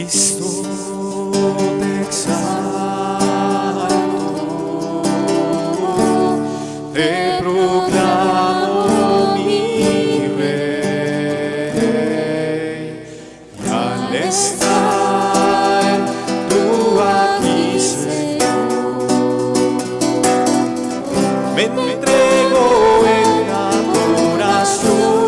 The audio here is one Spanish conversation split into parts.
Cristo, te exalto, te proclamo mi Rey, y al estar tú aquí, Señor, me entrego en adoración.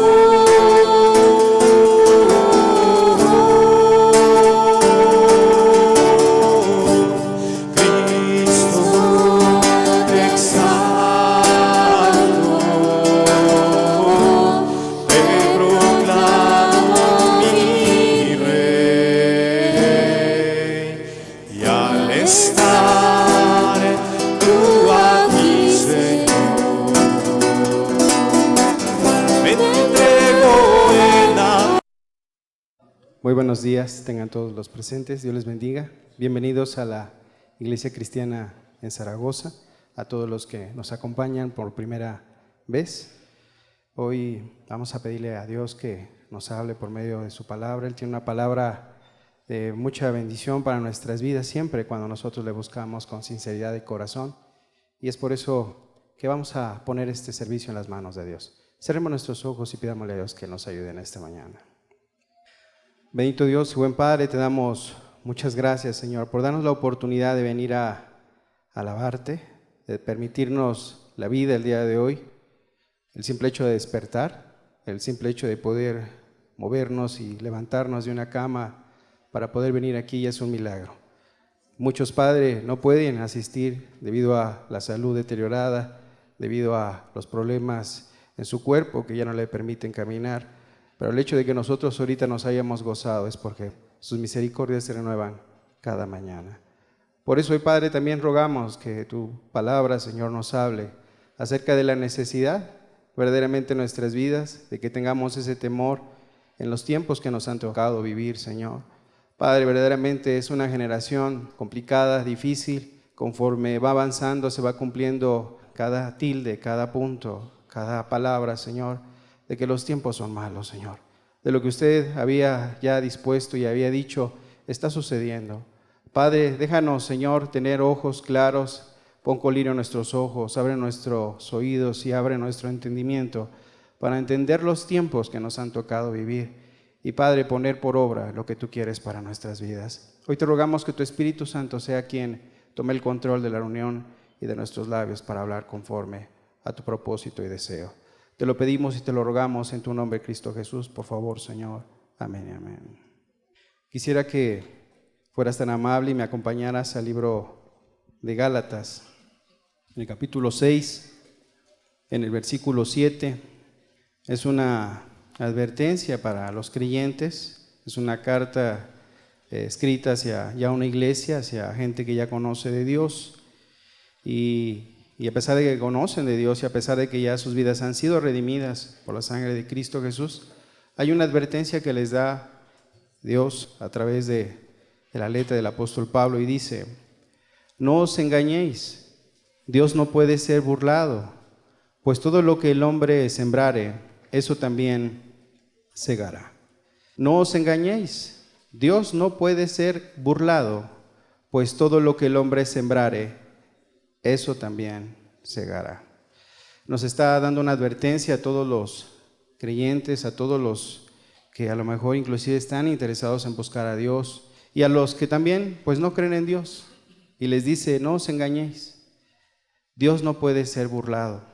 Muy buenos días, tengan todos los presentes, Dios les bendiga. Bienvenidos a la Iglesia Cristiana en Zaragoza, a todos los que nos acompañan por primera vez. Hoy vamos a pedirle a Dios que nos hable por medio de su palabra. Él tiene una palabra de mucha bendición para nuestras vidas siempre cuando nosotros le buscamos con sinceridad de corazón. Y es por eso que vamos a poner este servicio en las manos de Dios. Cerremos nuestros ojos y pidámosle a Dios que nos ayude en esta mañana. Bendito Dios y buen Padre, te damos muchas gracias, Señor, por darnos la oportunidad de venir a alabarte, de permitirnos la vida el día de hoy, el simple hecho de despertar, el simple hecho de poder movernos y levantarnos de una cama para poder venir aquí ya es un milagro. Muchos padres no pueden asistir debido a la salud deteriorada, debido a los problemas en su cuerpo que ya no le permiten caminar. Pero el hecho de que nosotros ahorita nos hayamos gozado es porque sus misericordias se renuevan cada mañana. Por eso hoy, Padre, también rogamos que tu palabra, Señor, nos hable acerca de la necesidad verdaderamente en nuestras vidas, de que tengamos ese temor en los tiempos que nos han tocado vivir, Señor. Padre, verdaderamente es una generación complicada, difícil, conforme va avanzando se va cumpliendo cada tilde, cada punto, cada palabra, Señor, de que los tiempos son malos, Señor. De lo que usted había ya dispuesto y había dicho, está sucediendo. Padre, déjanos, Señor, tener ojos claros, pon colirio en nuestros ojos, abre nuestros oídos y abre nuestro entendimiento para entender los tiempos que nos han tocado vivir. Y Padre, poner por obra lo que tú quieres para nuestras vidas. Hoy te rogamos que tu Espíritu Santo sea quien tome el control de la reunión y de nuestros labios para hablar conforme a tu propósito y deseo. Te lo pedimos y te lo rogamos en tu nombre, Cristo Jesús, por favor, Señor. Amén y amén. Quisiera que fueras tan amable y me acompañaras al libro de Gálatas, en el capítulo 6, en el versículo 7. Es una advertencia para los creyentes, es una carta escrita hacia ya una iglesia, hacia gente que ya conoce de Dios. Y a pesar de que conocen de Dios y a pesar de que ya sus vidas han sido redimidas por la sangre de Cristo Jesús, hay una advertencia que les da Dios a través de la letra del apóstol Pablo y dice: no os engañéis, Dios no puede ser burlado, pues todo lo que el hombre sembrare, eso también segará. No os engañéis, Dios no puede ser burlado, pues todo lo que el hombre sembrare, eso también segará. Nos está dando una advertencia a todos los creyentes, a todos los que a lo mejor inclusive están interesados en buscar a Dios y a los que también pues no creen en Dios. Y les dice: no os engañéis, Dios no puede ser burlado,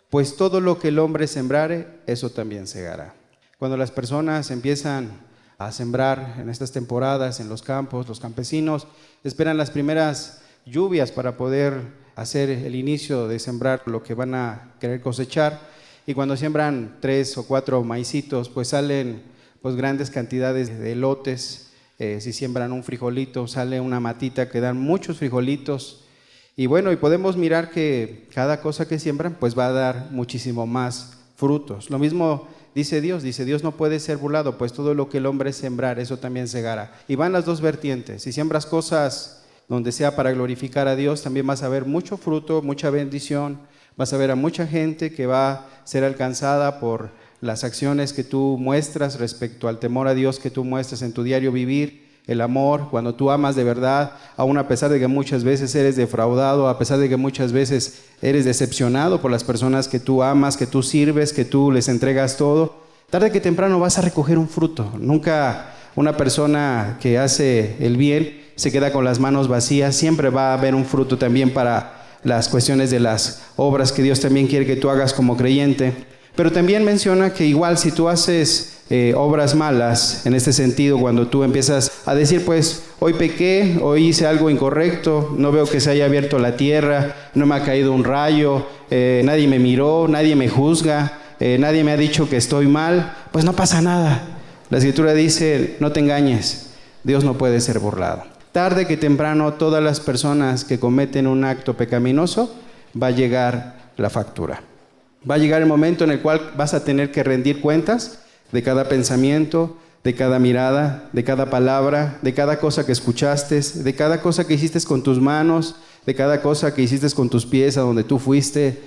pues todo lo que el hombre sembrare, eso también segará. Cuando las personas empiezan a sembrar en estas temporadas en los campos, los campesinos esperan las primeras lluvias para poder hacer el inicio de sembrar lo que van a querer cosechar, y cuando siembran 3 o 4 maicitos, pues salen pues grandes cantidades de elotes. Si siembran un frijolito, sale una matita que dan muchos frijolitos, y bueno, y podemos mirar que cada cosa que siembran pues va a dar muchísimo más frutos. Lo mismo dice Dios no puede ser burlado, pues todo lo que el hombre sembrar, eso también segará. Y van las dos vertientes. Si siembras cosas donde sea para glorificar a Dios, también vas a ver mucho fruto, mucha bendición, vas a ver a mucha gente que va a ser alcanzada por las acciones que tú muestras respecto al temor a Dios que tú muestras en tu diario vivir, el amor, cuando tú amas de verdad, aun a pesar de que muchas veces eres defraudado, a pesar de que muchas veces eres decepcionado por las personas que tú amas, que tú sirves, que tú les entregas todo, tarde que temprano vas a recoger un fruto. Nunca una persona que hace el bien se queda con las manos vacías, siempre va a haber un fruto también para las cuestiones de las obras que Dios también quiere que tú hagas como creyente. Pero también menciona que igual si tú haces obras malas, en este sentido, cuando tú empiezas a decir, pues, hoy pequé, hoy hice algo incorrecto, no veo que se haya abierto la tierra, no me ha caído un rayo, nadie me miró, nadie me juzga, nadie me ha dicho que estoy mal, pues no pasa nada. La Escritura dice, no te engañes, Dios no puede ser burlado. Tarde que temprano, todas las personas que cometen un acto pecaminoso, va a llegar la factura. Va a llegar el momento en el cual vas a tener que rendir cuentas de cada pensamiento, de cada mirada, de cada palabra, de cada cosa que escuchaste, de cada cosa que hiciste con tus manos, de cada cosa que hiciste con tus pies a donde tú fuiste.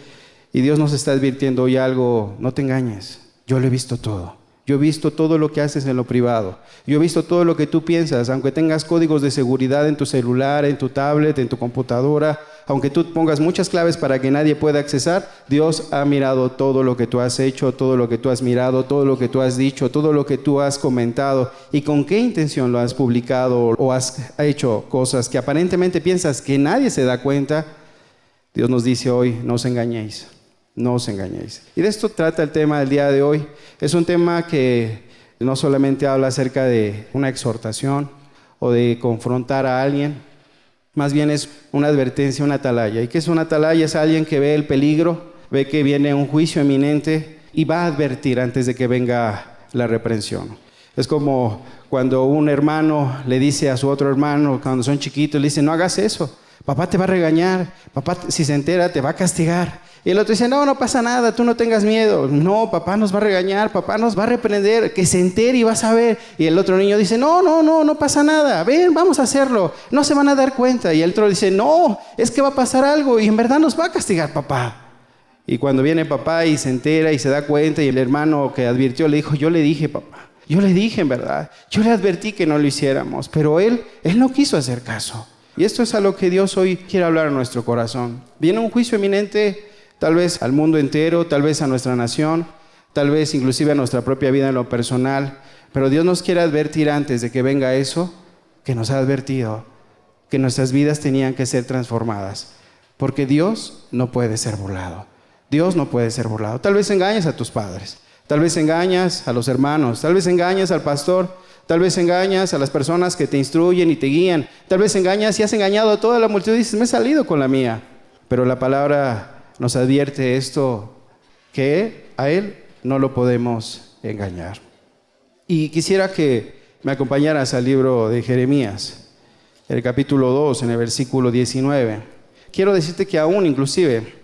Y Dios nos está advirtiendo hoy algo, no te engañes, yo lo he visto todo. Yo he visto todo lo que haces en lo privado. Yo he visto todo lo que tú piensas, aunque tengas códigos de seguridad en tu celular, en tu tablet, en tu computadora, aunque tú pongas muchas claves para que nadie pueda accesar, Dios ha mirado todo lo que tú has hecho, todo lo que tú has mirado, todo lo que tú has dicho, todo lo que tú has comentado y con qué intención lo has publicado o has hecho cosas que aparentemente piensas que nadie se da cuenta. Dios nos dice hoy, no os engañéis. No os engañéis. Y de esto trata el tema del día de hoy. Es un tema que no solamente habla acerca de una exhortación o de confrontar a alguien, más bien es una advertencia, una atalaya. ¿Y qué es una atalaya? Es alguien que ve el peligro, ve que viene un juicio inminente y va a advertir antes de que venga la reprensión. Es como cuando un hermano le dice a su otro hermano, cuando son chiquitos, le dice, no hagas eso, papá te va a regañar, papá si se entera te va a castigar. Y el otro dice, no pasa nada, tú no tengas miedo. No, papá nos va a regañar, papá nos va a reprender, que se entere y vas a ver. Y el otro niño dice, no pasa nada, ven, vamos a hacerlo, no se van a dar cuenta. Y el otro dice, no, es que va a pasar algo y en verdad nos va a castigar papá. Y cuando viene papá y se entera y se da cuenta y el hermano que advirtió le dijo, yo le dije papá, yo le dije en verdad, yo le advertí que no lo hiciéramos, pero él no quiso hacer caso. Y esto es a lo que Dios hoy quiere hablar en nuestro corazón. Viene un juicio inminente, tal vez al mundo entero, tal vez a nuestra nación, tal vez inclusive a nuestra propia vida en lo personal. Pero Dios nos quiere advertir antes de que venga eso, que nos ha advertido, que nuestras vidas tenían que ser transformadas. Porque Dios no puede ser burlado. Dios no puede ser burlado. Tal vez engañes a tus padres, tal vez engañas a los hermanos, tal vez engañas al pastor, tal vez engañas a las personas que te instruyen y te guían, tal vez engañas y has engañado a toda la multitud y dices, me he salido con la mía. Pero la palabra nos advierte esto, que a Él no lo podemos engañar. Y quisiera que me acompañaras al libro de Jeremías, el capítulo 2, en el versículo 19. Quiero decirte que aún, inclusive,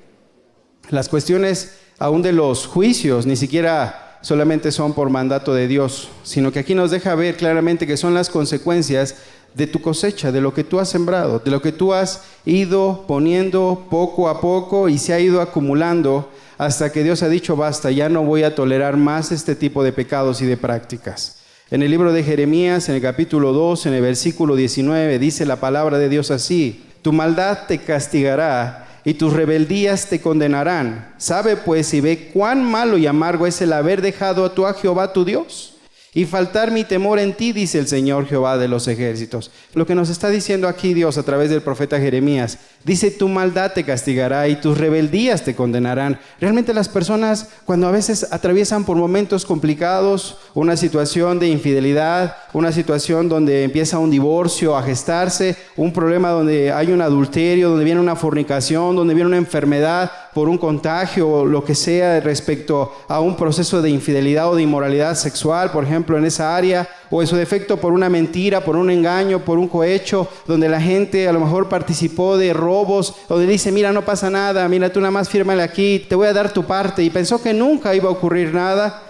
las cuestiones aún de los juicios, ni siquiera solamente son por mandato de Dios, sino que aquí nos deja ver claramente que son las consecuencias de tu cosecha, de lo que tú has sembrado, de lo que tú has ido poniendo poco a poco y se ha ido acumulando hasta que Dios ha dicho basta, ya no voy a tolerar más este tipo de pecados y de prácticas. En el libro de Jeremías, en el capítulo 2, en el versículo 19, dice la palabra de Dios así, tu maldad te castigará y tus rebeldías te condenarán. Sabe pues y ve cuán malo y amargo es el haber dejado a Jehová tu Dios y faltar mi temor en ti, dice el Señor Jehová de los ejércitos. Lo que nos está diciendo aquí Dios a través del profeta Jeremías, dice tu maldad te castigará y tus rebeldías te condenarán. Realmente las personas cuando a veces atraviesan por momentos complicados, una situación de infidelidad, una situación donde empieza un divorcio a gestarse, un problema donde hay un adulterio, donde viene una fornicación, donde viene una enfermedad por un contagio o lo que sea respecto a un proceso de infidelidad o de inmoralidad sexual, por ejemplo, en esa área, o en su defecto por una mentira, por un engaño, por un cohecho, donde la gente a lo mejor participó de robos, donde dice, mira, no pasa nada, mira, tú nada más fírmale aquí, te voy a dar tu parte, y pensó que nunca iba a ocurrir nada.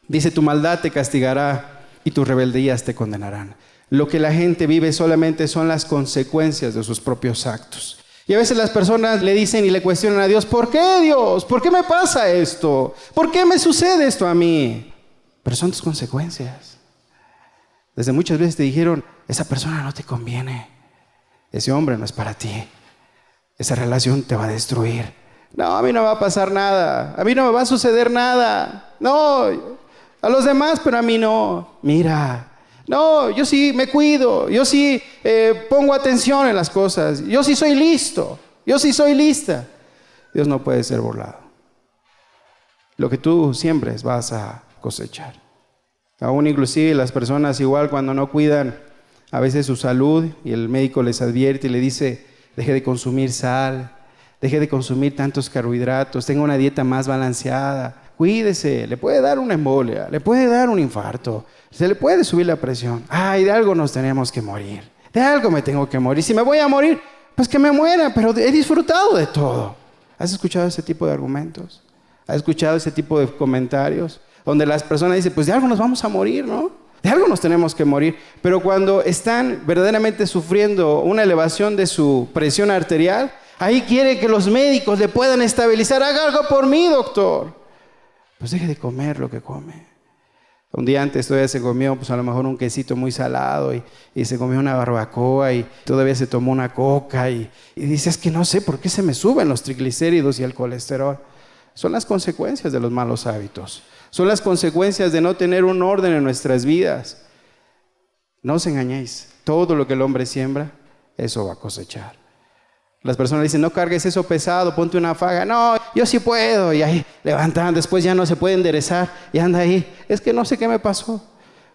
Dice, tu maldad te castigará y tus rebeldías te condenarán. Lo que la gente vive solamente son las consecuencias de sus propios actos. Y a veces las personas le dicen y le cuestionan a Dios, ¿por qué Dios? ¿Por qué me pasa esto? ¿Por qué me sucede esto a mí? Pero son tus consecuencias. Desde muchas veces te dijeron, esa persona no te conviene, ese hombre no es para ti, esa relación te va a destruir. No, a mí no me va a pasar nada, a mí no me va a suceder nada. No, a los demás, pero a mí no. Mira, no, yo sí me cuido, yo sí pongo atención en las cosas, yo sí soy listo, yo sí soy lista. Dios no puede ser burlado. Lo que tú siembres vas a cosechar. Aún inclusive las personas igual cuando no cuidan a veces su salud y el médico les advierte y le dice, deje de consumir sal, deje de consumir tantos carbohidratos, tenga una dieta más balanceada, cuídese, le puede dar una embolia, le puede dar un infarto, se le puede subir la presión. Ay, de algo nos tenemos que morir, de algo me tengo que morir. Si me voy a morir, pues que me muera, pero he disfrutado de todo. ¿Has escuchado ese tipo de argumentos? ¿Has escuchado ese tipo de comentarios? Donde las personas dicen, pues de algo nos vamos a morir, ¿no? De algo nos tenemos que morir. Pero cuando están verdaderamente sufriendo una elevación de su presión arterial, ahí quiere que los médicos le puedan estabilizar. Haga algo por mí, doctor. Pues deje de comer lo que come. Un día antes todavía se comió, pues a lo mejor un quesito muy salado y se comió una barbacoa y todavía se tomó una coca y dice, es que no sé por qué se me suben los triglicéridos y el colesterol. Son las consecuencias de los malos hábitos. Son las consecuencias de no tener un orden en nuestras vidas. No os engañéis. Todo lo que el hombre siembra, eso va a cosechar. Las personas dicen, no cargues eso pesado, ponte una faga. No, yo sí puedo. Y ahí levantan, después ya no se puede enderezar. Y anda ahí. Es que no sé qué me pasó.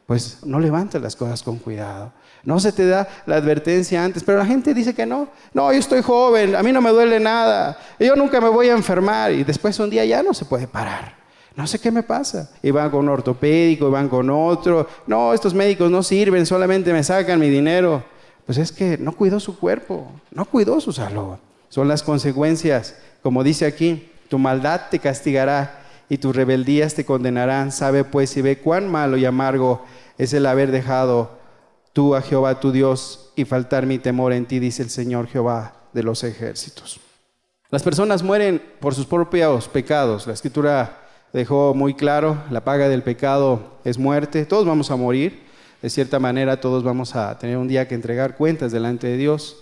Pues no levantes las cosas con cuidado. No se te da la advertencia antes. Pero la gente dice que no. No, yo estoy joven, a mí no me duele nada. Yo nunca me voy a enfermar. Y después un día ya no se puede parar. No sé qué me pasa. Y van con un ortopédico, y van con otro. No, estos médicos no sirven, solamente me sacan mi dinero. Pues es que no cuidó su cuerpo, no cuidó su salud. Son las consecuencias. Como dice aquí, tu maldad te castigará y tus rebeldías te condenarán. Sabe pues y ve cuán malo y amargo es el haber dejado tú a Jehová tu Dios y faltar mi temor en ti, dice el Señor Jehová de los ejércitos. Las personas mueren por sus propios pecados. La Escritura dejó muy claro, la paga del pecado es muerte. Todos vamos a morir, de cierta manera todos vamos a tener un día que entregar cuentas delante de Dios.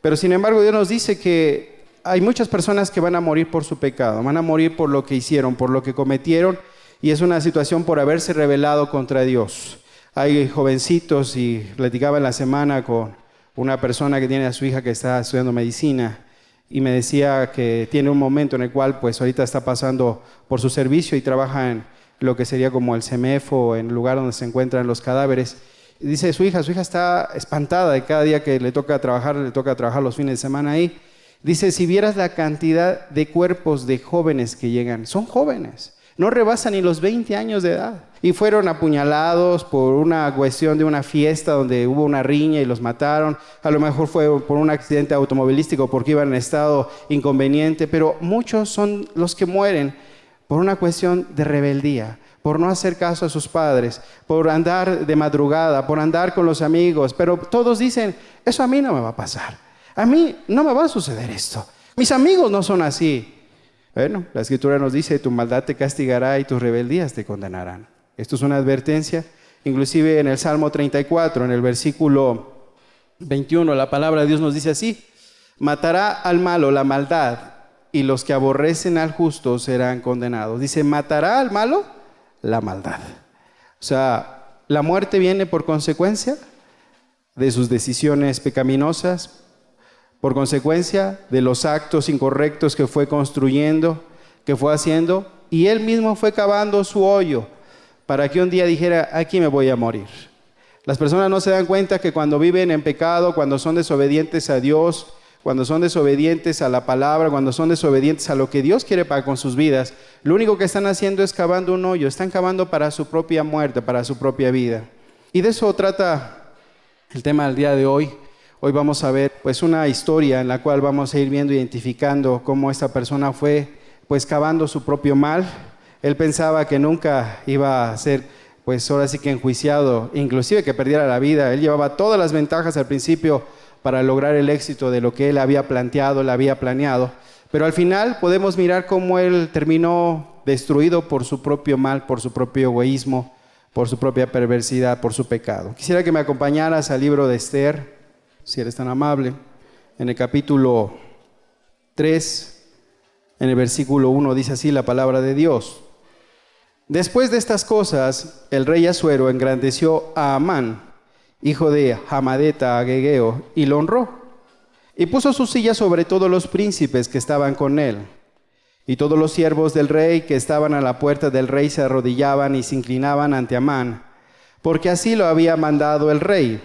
Pero sin embargo Dios nos dice que hay muchas personas que van a morir por su pecado, van a morir por lo que hicieron, por lo que cometieron, y es una situación por haberse rebelado contra Dios. Hay jovencitos, y platicaba en la semana con una persona que tiene a su hija que está estudiando medicina, y me decía que tiene un momento en el cual pues ahorita está pasando por su servicio y trabaja en lo que sería como el CEMEFO, en el lugar donde se encuentran los cadáveres. Y dice su hija está espantada de cada día que le toca trabajar los fines de semana ahí. Dice, si vieras la cantidad de cuerpos de jóvenes que llegan, son jóvenes, no rebasan ni los 20 años de edad. Y fueron apuñalados por una cuestión de una fiesta donde hubo una riña y los mataron. A lo mejor fue por un accidente automovilístico porque iban en estado inconveniente. Pero muchos son los que mueren por una cuestión de rebeldía, por no hacer caso a sus padres, por andar de madrugada, por andar con los amigos. Pero todos dicen, eso a mí no me va a pasar. A mí no me va a suceder esto. Mis amigos no son así. Bueno, la Escritura nos dice, tu maldad te castigará y tus rebeldías te condenarán. Esto es una advertencia. Inclusive en el Salmo 34, en el versículo 21, la palabra de Dios nos dice así, matará al malo la maldad y los que aborrecen al justo serán condenados. Dice, matará al malo la maldad. O sea, la muerte viene por consecuencia de sus decisiones pecaminosas, por consecuencia de los actos incorrectos que fue construyendo, que fue haciendo, y él mismo fue cavando su hoyo para que un día dijera, aquí me voy a morir. Las personas no se dan cuenta que cuando viven en pecado, cuando son desobedientes a Dios, cuando son desobedientes a la palabra, cuando son desobedientes a lo que Dios quiere para con sus vidas, lo único que están haciendo es cavando un hoyo, están cavando para su propia muerte, para su propia vida. Y de eso trata el tema del día de hoy. Hoy vamos a ver pues una historia en la cual vamos a ir viendo, identificando cómo esta persona fue pues cavando su propio mal. Él pensaba que nunca iba a ser pues ahora sí que enjuiciado, inclusive que perdiera la vida. Él llevaba todas las ventajas al principio para lograr el éxito de lo que él había planteado, él había planeado. Pero al final podemos mirar cómo él terminó destruido por su propio mal, por su propio egoísmo, por su propia perversidad, por su pecado. Quisiera que me acompañaras al libro de Esther, si eres tan amable, en el capítulo 3, en el versículo 1, dice así la palabra de Dios. Después de estas cosas, el rey Asuero engrandeció a Amán, hijo de Hamadeta Agegeo, y lo honró, y puso su silla sobre todos los príncipes que estaban con él. Y todos los siervos del rey que estaban a la puerta del rey se arrodillaban y se inclinaban ante Amán, porque así lo había mandado el rey.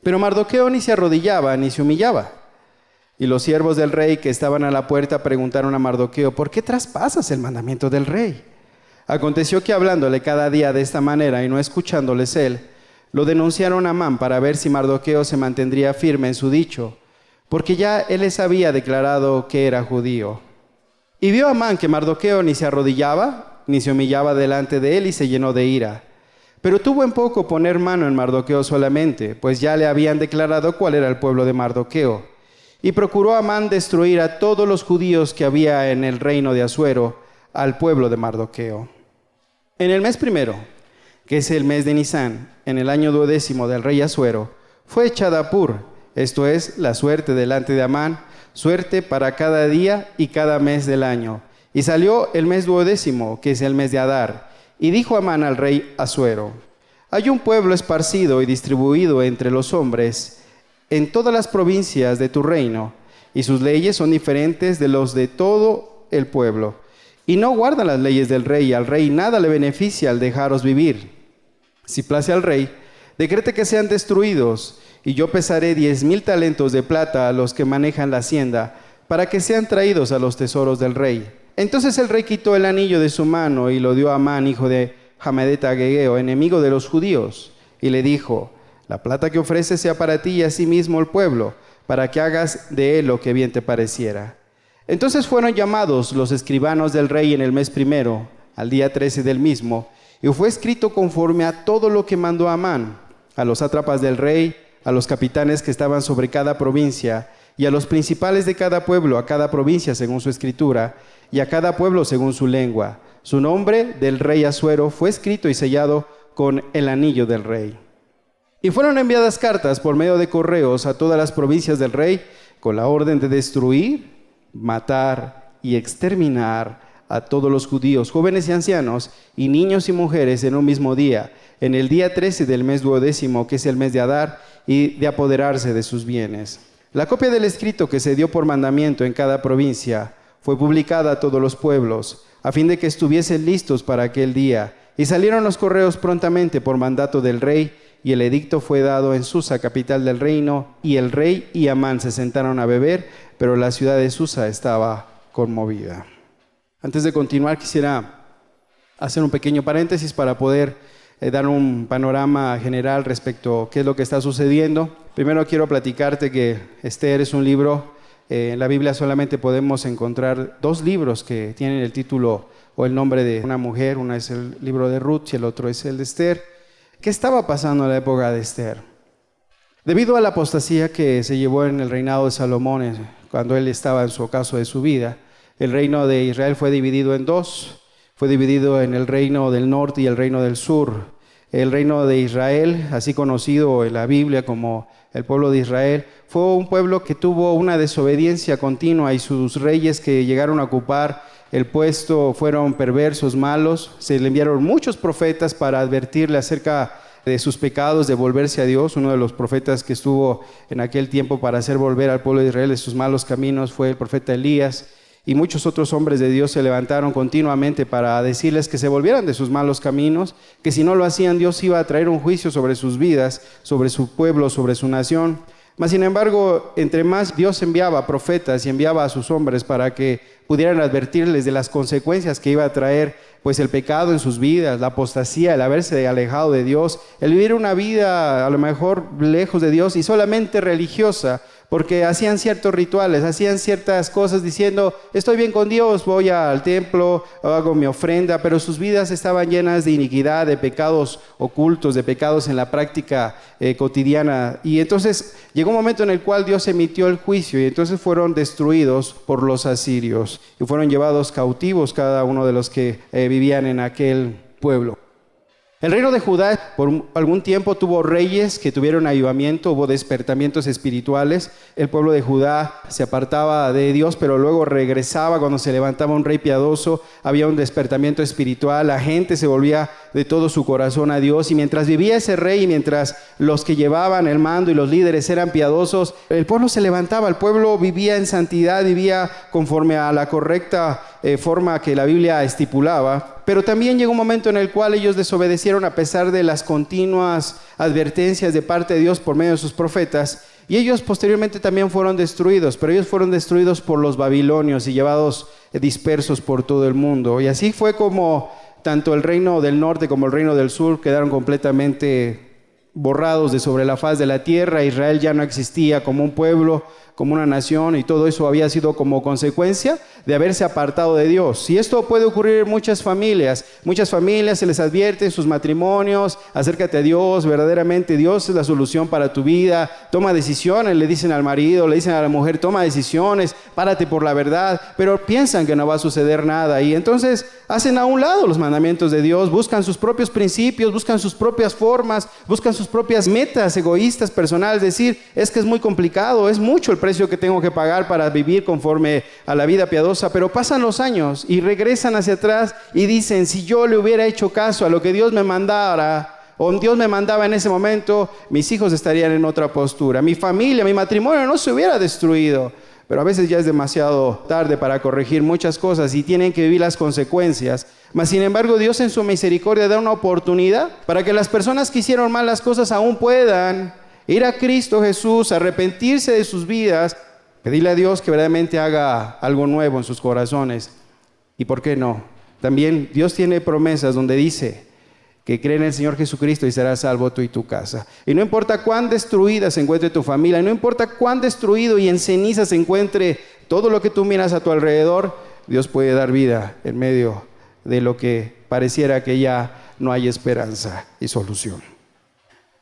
Pero Mardoqueo ni se arrodillaba ni se humillaba. Y los siervos del rey que estaban a la puerta preguntaron a Mardoqueo: ¿por qué traspasas el mandamiento del rey? Aconteció que hablándole cada día de esta manera y no escuchándoles él, lo denunciaron a Amán para ver si Mardoqueo se mantendría firme en su dicho, porque ya él les había declarado que era judío. Y vio Amán que Mardoqueo ni se arrodillaba, ni se humillaba delante de él, y se llenó de ira. Pero tuvo en poco poner mano en Mardoqueo solamente, pues ya le habían declarado cuál era el pueblo de Mardoqueo. Y procuró Amán destruir a todos los judíos que había en el reino de Asuero, al pueblo de Mardoqueo. En el mes primero, que es el mes de Nisán, en el año 12 del rey Asuero, fue echada Pur, esto es, la suerte delante de Amán, suerte para cada día y cada mes del año. Y salió el mes 12, que es el mes de Adar. Y dijo Amán al rey Asuero: hay un pueblo esparcido y distribuido entre los hombres en todas las provincias de tu reino, y sus leyes son diferentes de los de todo el pueblo. Y no guardan las leyes del rey, y al rey nada le beneficia al dejaros vivir. Si place al rey, decrete que sean destruidos, y yo pesaré 10,000 talentos de plata a los que manejan la hacienda, para que sean traídos a los tesoros del rey. Entonces el rey quitó el anillo de su mano y lo dio a Amán, hijo de Hamadeta Agegeo, enemigo de los judíos, y le dijo: la plata que ofreces sea para ti y asimismo el pueblo, para que hagas de él lo que bien te pareciera. Entonces fueron llamados los escribanos del rey en el mes primero, al día 13 del mismo, y fue escrito conforme a todo lo que mandó Amán, a los sátrapas del rey, a los capitanes que estaban sobre cada provincia, y a los principales de cada pueblo, a cada provincia según su escritura, y a cada pueblo según su lengua. Su nombre del rey Asuero fue escrito y sellado con el anillo del rey. Y fueron enviadas cartas por medio de correos a todas las provincias del rey, con la orden de destruir, matar y exterminar a todos los judíos, jóvenes y ancianos, y niños y mujeres en un mismo día, en el día 13 del mes 12, que es el mes de Adar, y de apoderarse de sus bienes. La copia del escrito que se dio por mandamiento en cada provincia fue publicada a todos los pueblos, a fin de que estuviesen listos para aquel día. Y salieron los correos prontamente por mandato del rey, y el edicto fue dado en Susa, capital del reino, y el rey y Amán se sentaron a beber, pero la ciudad de Susa estaba conmovida. Antes de continuar, quisiera hacer un pequeño paréntesis para poder dar un panorama general respecto a qué es lo que está sucediendo. Primero quiero platicarte que Esther es un libro, en la Biblia solamente podemos encontrar 2 libros que tienen el título o el nombre de una mujer. Uno es el libro de Ruth y el otro es el de Esther. ¿Qué estaba pasando en la época de Esther? Debido a la apostasía que se llevó en el reinado de Salomón, cuando él estaba en su ocaso de su vida, el reino de Israel fue dividido en 2. Fue dividido en el reino del norte y el reino del sur. El reino de Israel, así conocido en la Biblia como el pueblo de Israel, fue un pueblo que tuvo una desobediencia continua, y sus reyes que llegaron a ocupar el puesto fueron perversos, malos. Se le enviaron muchos profetas para advertirle acerca de sus pecados, de volverse a Dios. Uno de los profetas que estuvo en aquel tiempo para hacer volver al pueblo de Israel de sus malos caminos fue el profeta Elías. Y muchos otros hombres de Dios se levantaron continuamente para decirles que se volvieran de sus malos caminos, que si no lo hacían, Dios iba a traer un juicio sobre sus vidas, sobre su pueblo, sobre su nación. Mas sin embargo, entre más Dios enviaba profetas y enviaba a sus hombres para que pudieran advertirles de las consecuencias que iba a traer pues el pecado en sus vidas, la apostasía, el haberse alejado de Dios, el vivir una vida a lo mejor lejos de Dios y solamente religiosa, porque hacían ciertos rituales, hacían ciertas cosas diciendo: estoy bien con Dios, voy al templo, hago mi ofrenda, pero sus vidas estaban llenas de iniquidad, de pecados ocultos, de pecados en la práctica cotidiana. Y entonces llegó un momento en el cual Dios emitió el juicio, y entonces fueron destruidos por los asirios y fueron llevados cautivos cada uno de los que vivían en aquel pueblo. El reino de Judá por algún tiempo tuvo reyes que tuvieron avivamiento, hubo despertamientos espirituales. El pueblo de Judá se apartaba de Dios, pero luego regresaba cuando se levantaba un rey piadoso. Había un despertamiento espiritual, la gente se volvía de todo su corazón a Dios. Y mientras vivía ese rey y mientras los que llevaban el mando y los líderes eran piadosos, el pueblo se levantaba, el pueblo vivía en santidad, vivía conforme a la correcta forma que la Biblia estipulaba. Pero también llegó un momento en el cual ellos desobedecieron a pesar de las continuas advertencias de parte de Dios por medio de sus profetas, y ellos posteriormente también fueron destruidos, pero ellos fueron destruidos por los babilonios y llevados dispersos por todo el mundo. Y así fue como tanto el reino del norte como el reino del sur quedaron completamente borrados de sobre la faz de la tierra. Israel ya no existía como un pueblo, como una nación, y todo eso había sido como consecuencia de haberse apartado de Dios. Y esto puede ocurrir en muchas familias se les advierte en sus matrimonios: acércate a Dios, verdaderamente Dios es la solución para tu vida, toma decisiones, le dicen al marido, le dicen a la mujer: toma decisiones, párate por la verdad, pero piensan que no va a suceder nada, y entonces hacen a un lado los mandamientos de Dios, buscan sus propios principios, buscan sus propias formas, buscan sus propias metas egoístas, personales, decir: es que es muy complicado, es mucho el precio que tengo que pagar para vivir conforme a la vida piadosa. Pero pasan los años y regresan hacia atrás y dicen: si yo le hubiera hecho caso a lo que Dios me mandara, o Dios me mandaba en ese momento, mis hijos estarían en otra postura, mi familia, mi matrimonio no se hubiera destruido. Pero a veces ya es demasiado tarde para corregir muchas cosas y tienen que vivir las consecuencias. Mas sin embargo, Dios en su misericordia da una oportunidad para que las personas que hicieron mal las cosas aún puedan ir a Cristo Jesús, arrepentirse de sus vidas, pedirle a Dios que verdaderamente haga algo nuevo en sus corazones. ¿Y por qué no? También Dios tiene promesas donde dice que cree en el Señor Jesucristo y serás salvo tú y tu casa. Y no importa cuán destruida se encuentre tu familia, y no importa cuán destruido y en ceniza se encuentre todo lo que tú miras a tu alrededor, Dios puede dar vida en medio de lo que pareciera que ya no hay esperanza y solución.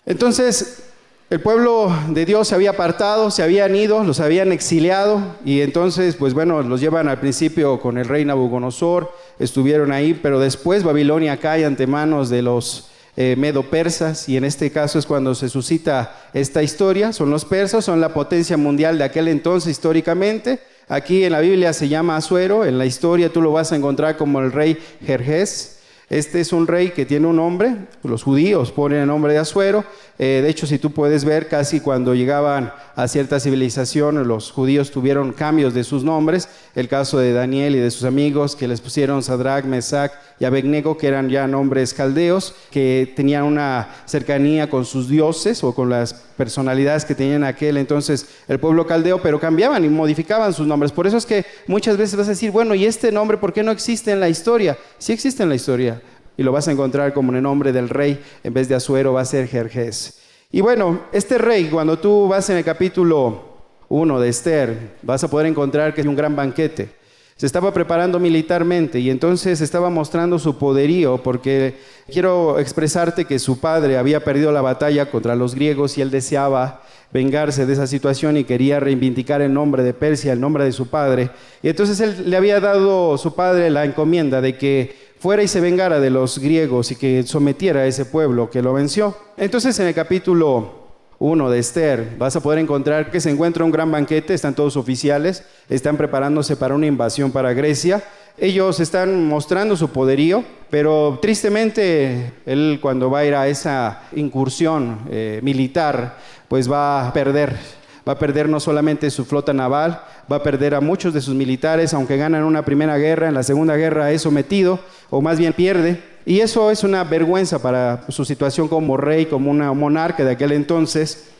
Entonces, el pueblo de Dios se había apartado, se habían ido, los habían exiliado, y entonces, pues bueno, los llevan al principio con el rey Nabucodonosor, estuvieron ahí, pero después Babilonia cae ante manos de los medo-persas, y en este caso es cuando se suscita esta historia. Son los persas, son la potencia mundial de aquel entonces históricamente. Aquí en la Biblia se llama Asuero, en la historia tú lo vas a encontrar como el rey Jerjes. Este es un rey que tiene un nombre, los judíos ponen el nombre de Asuero. De hecho, si tú puedes ver, casi cuando llegaban a cierta civilización, los judíos tuvieron cambios de sus nombres. El caso de Daniel y de sus amigos, que les pusieron Sadrach, Mesach y Abednego, que eran ya nombres caldeos, que tenían una cercanía con sus dioses o con las personalidades que tenían aquel entonces el pueblo caldeo, pero cambiaban y modificaban sus nombres. Por eso es que muchas veces vas a decir: bueno, ¿y este nombre por qué no existe en la historia? Sí existe en la historia, y lo vas a encontrar como en el nombre del rey. En vez de Asuero va a ser Jerjes. Y bueno, este rey, cuando tú vas en el capítulo 1 de Esther, vas a poder encontrar que es un gran banquete. Se estaba preparando militarmente y entonces estaba mostrando su poderío, porque quiero expresarte que su padre había perdido la batalla contra los griegos y él deseaba vengarse de esa situación y quería reivindicar el nombre de Persia, el nombre de su padre. Y entonces él le había dado su padre la encomienda de que fuera y se vengara de los griegos y que sometiera a ese pueblo que lo venció. Entonces en el capítulo 1 de Esther vas a poder encontrar que se encuentra un gran banquete, están todos oficiales, están preparándose para una invasión para Grecia. Ellos están mostrando su poderío, pero tristemente él, cuando va a ir a esa incursión militar, pues va a perder no solamente su flota naval, va a perder a muchos de sus militares. Aunque ganan una primera guerra, en la segunda guerra es sometido, o más bien pierde. Y eso es una vergüenza para su situación como rey, como una monarca de aquel entonces.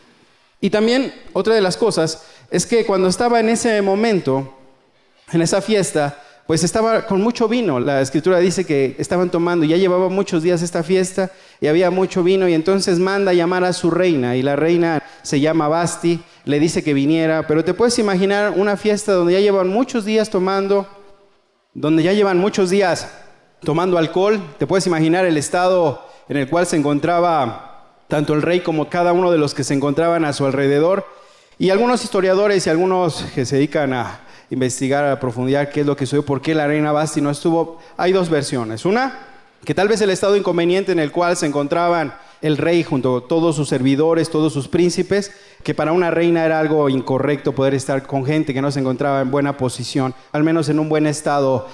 Y también otra de las cosas es que cuando estaba en ese momento, en esa fiesta, pues estaba con mucho vino. La escritura dice que estaban tomando, ya llevaba muchos días esta fiesta y había mucho vino, y entonces manda a llamar a su reina, y la reina se llama Vasti, le dice que viniera. Pero te puedes imaginar una fiesta donde ya llevan muchos días tomando, tomando alcohol. Te puedes imaginar el estado en el cual se encontraba tanto el rey como cada uno de los que se encontraban a su alrededor. Y algunos historiadores y algunos que se dedican a investigar a profundidad qué es lo que sucedió, por qué la reina Vasti no estuvo. Hay dos versiones. Una, que tal vez el estado inconveniente en el cual se encontraban el rey junto a todos sus servidores, todos sus príncipes, que para una reina era algo incorrecto poder estar con gente que no se encontraba en buena posición, al menos en un buen estado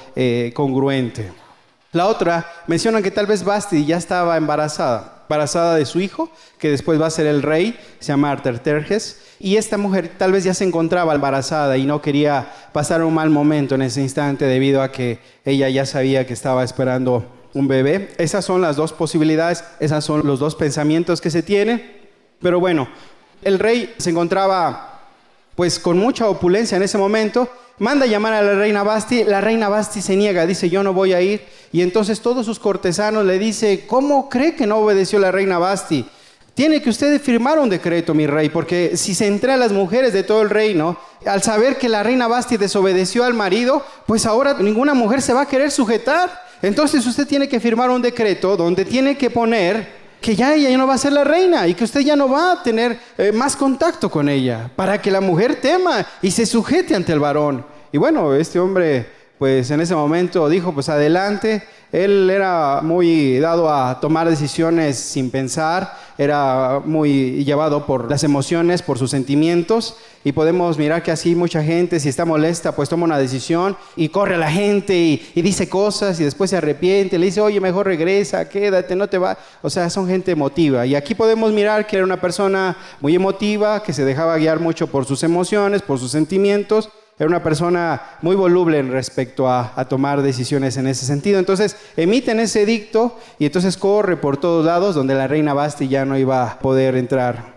congruente. La otra, mencionan que tal vez Vasti ya estaba embarazada de su hijo, que después va a ser el rey, se llama Artajerjes, y esta mujer tal vez ya se encontraba embarazada y no quería pasar un mal momento en ese instante debido a que ella ya sabía que estaba esperando un bebé. Esas son las dos posibilidades, esos son los dos pensamientos que se tienen. Pero bueno, el rey se encontraba pues con mucha opulencia en ese momento, manda a llamar a la reina Vasti se niega, dice yo no voy a ir, y entonces todos sus cortesanos le dicen, ¿cómo cree que no obedeció la reina Vasti? Tiene que usted firmar un decreto, mi rey, porque si se entregan las mujeres de todo el reino, al saber que la reina Vasti desobedeció al marido, pues ahora ninguna mujer se va a querer sujetar. Entonces usted tiene que firmar un decreto donde tiene que poner que ya ella ya no va a ser la reina y que usted ya no va a tener más contacto con ella, para que la mujer tema y se sujete ante el varón. Y bueno, este hombre pues en ese momento dijo pues adelante. Él era muy dado a tomar decisiones sin pensar, era muy llevado por las emociones, por sus sentimientos, y podemos mirar que así mucha gente, si está molesta, pues toma una decisión y corre a la gente y dice cosas y después se arrepiente, le dice, oye, mejor regresa, quédate, no te va. O sea, son gente emotiva. Y aquí podemos mirar que era una persona muy emotiva, que se dejaba guiar mucho por sus emociones, por sus sentimientos. Era una persona muy voluble en respecto a tomar decisiones en ese sentido. Entonces emiten ese edicto y entonces corre por todos lados donde la reina Vasti ya no iba a poder entrar.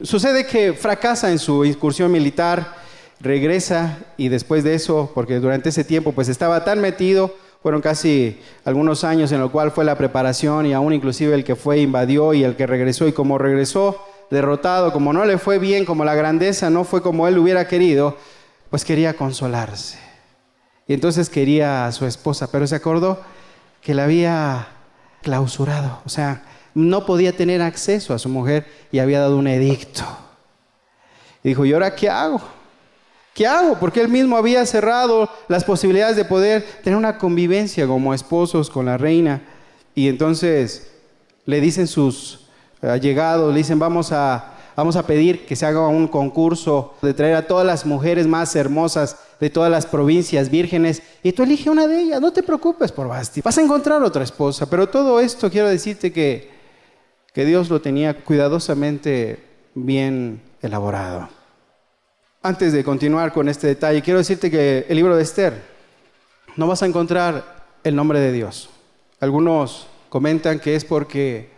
Sucede que fracasa en su incursión militar, regresa y después de eso, porque durante ese tiempo pues estaba tan metido, fueron casi algunos años en lo cual fue la preparación y aún inclusive el que fue invadió y el que regresó, y como regresó derrotado, como no le fue bien, como la grandeza no fue como él hubiera querido, pues quería consolarse. Y entonces quería a su esposa, pero se acordó que la había clausurado. O sea, no podía tener acceso a su mujer y había dado un edicto. Y dijo, ¿y ahora qué hago? ¿Qué hago? Porque él mismo había cerrado las posibilidades de poder tener una convivencia como esposos con la reina. Y entonces le dicen sus allegados, le dicen, vamos a pedir que se haga un concurso de traer a todas las mujeres más hermosas de todas las provincias vírgenes y tú elige una de ellas, no te preocupes por Vasti, vas a encontrar otra esposa. Pero todo esto quiero decirte que Dios lo tenía cuidadosamente bien elaborado. Antes de continuar con este detalle, quiero decirte que el libro de Esther no vas a encontrar el nombre de Dios. Algunos comentan que es porque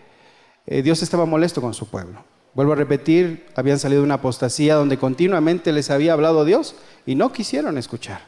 Dios estaba molesto con su pueblo. Vuelvo a repetir, habían salido de una apostasía donde continuamente les había hablado Dios y no quisieron escuchar.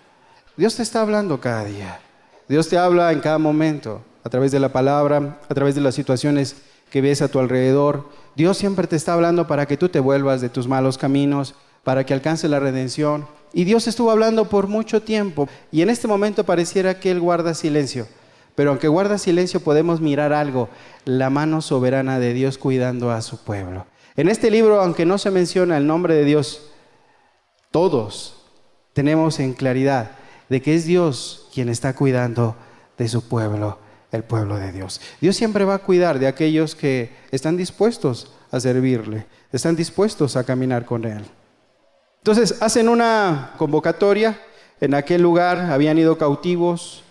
Dios te está hablando cada día. Dios te habla en cada momento, a través de la palabra, a través de las situaciones que ves a tu alrededor. Dios siempre te está hablando para que tú te vuelvas de tus malos caminos, para que alcances la redención. Y Dios estuvo hablando por mucho tiempo y en este momento pareciera que Él guarda silencio. Pero aunque guarda silencio podemos mirar algo, la mano soberana de Dios cuidando a su pueblo. En este libro, aunque no se menciona el nombre de Dios, todos tenemos en claridad de que es Dios quien está cuidando de su pueblo, el pueblo de Dios. Dios siempre va a cuidar de aquellos que están dispuestos a servirle, están dispuestos a caminar con Él. Entonces hacen una convocatoria. En aquel lugar habían ido cautivos,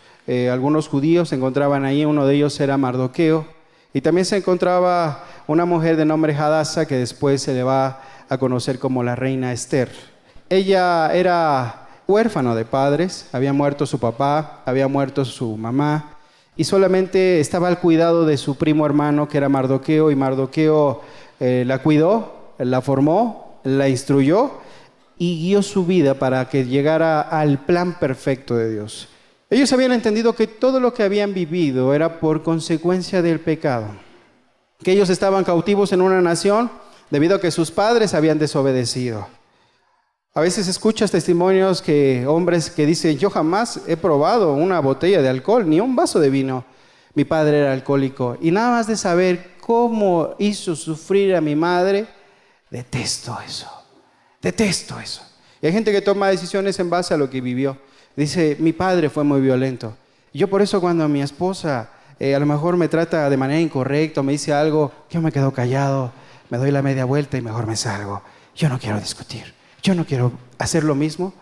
algunos judíos se encontraban ahí, uno de ellos era Mardoqueo, y también se encontraba una mujer de nombre Hadasa, que después se le va a conocer como la reina Esther. Ella era huérfana de padres, había muerto su papá, había muerto su mamá, y solamente estaba al cuidado de su primo hermano, que era Mardoqueo, y Mardoqueo la cuidó, la formó, la instruyó, y guió su vida para que llegara al plan perfecto de Dios. Ellos habían entendido que todo lo que habían vivido era por consecuencia del pecado, que ellos estaban cautivos en una nación debido a que sus padres habían desobedecido. A veces escuchas testimonios que hombres que dicen, yo jamás he probado una botella de alcohol, ni un vaso de vino. Mi padre era alcohólico. Y nada más de saber cómo hizo sufrir a mi madre, detesto eso. Detesto eso. Y hay gente que toma decisiones en base a lo que vivió. Dice, mi padre fue muy violento. Yo por eso cuando mi esposa a lo mejor me trata de manera incorrecta, me dice algo, yo me quedo callado, me doy la media vuelta y mejor me salgo. Yo no quiero discutir, yo no quiero hacer lo mismo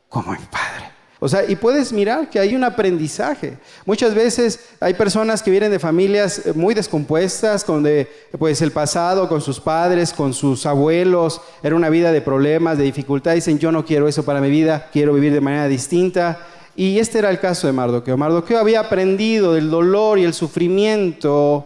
como mi padre. O sea, y puedes mirar que hay un aprendizaje. Muchas veces hay personas que vienen de familias muy descompuestas, donde pues el pasado con sus padres, con sus abuelos, era una vida de problemas, de dificultad. Dicen, yo no quiero eso para mi vida, quiero vivir de manera distinta. Y este era el caso de Mardoqueo. Mardoqueo había aprendido del dolor y el sufrimiento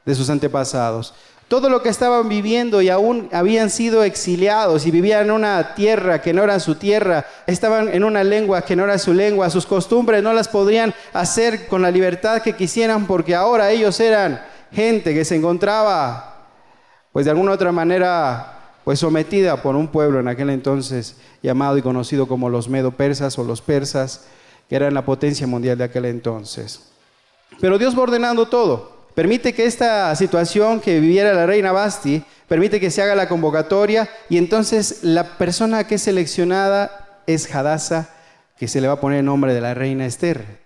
de sus antepasados. Todo lo que estaban viviendo y aún habían sido exiliados y vivían en una tierra que no era su tierra, estaban en una lengua que no era su lengua, sus costumbres no las podrían hacer con la libertad que quisieran porque ahora ellos eran gente que se encontraba, pues de alguna u otra manera, pues sometida por un pueblo en aquel entonces llamado y conocido como los medo-persas o los persas, que eran la potencia mundial de aquel entonces. Pero Dios va ordenando todo. Permite que esta situación que viviera la reina Vasti, permite que se haga la convocatoria y entonces la persona que es seleccionada es Hadasa, que se le va a poner el nombre de la reina Esther.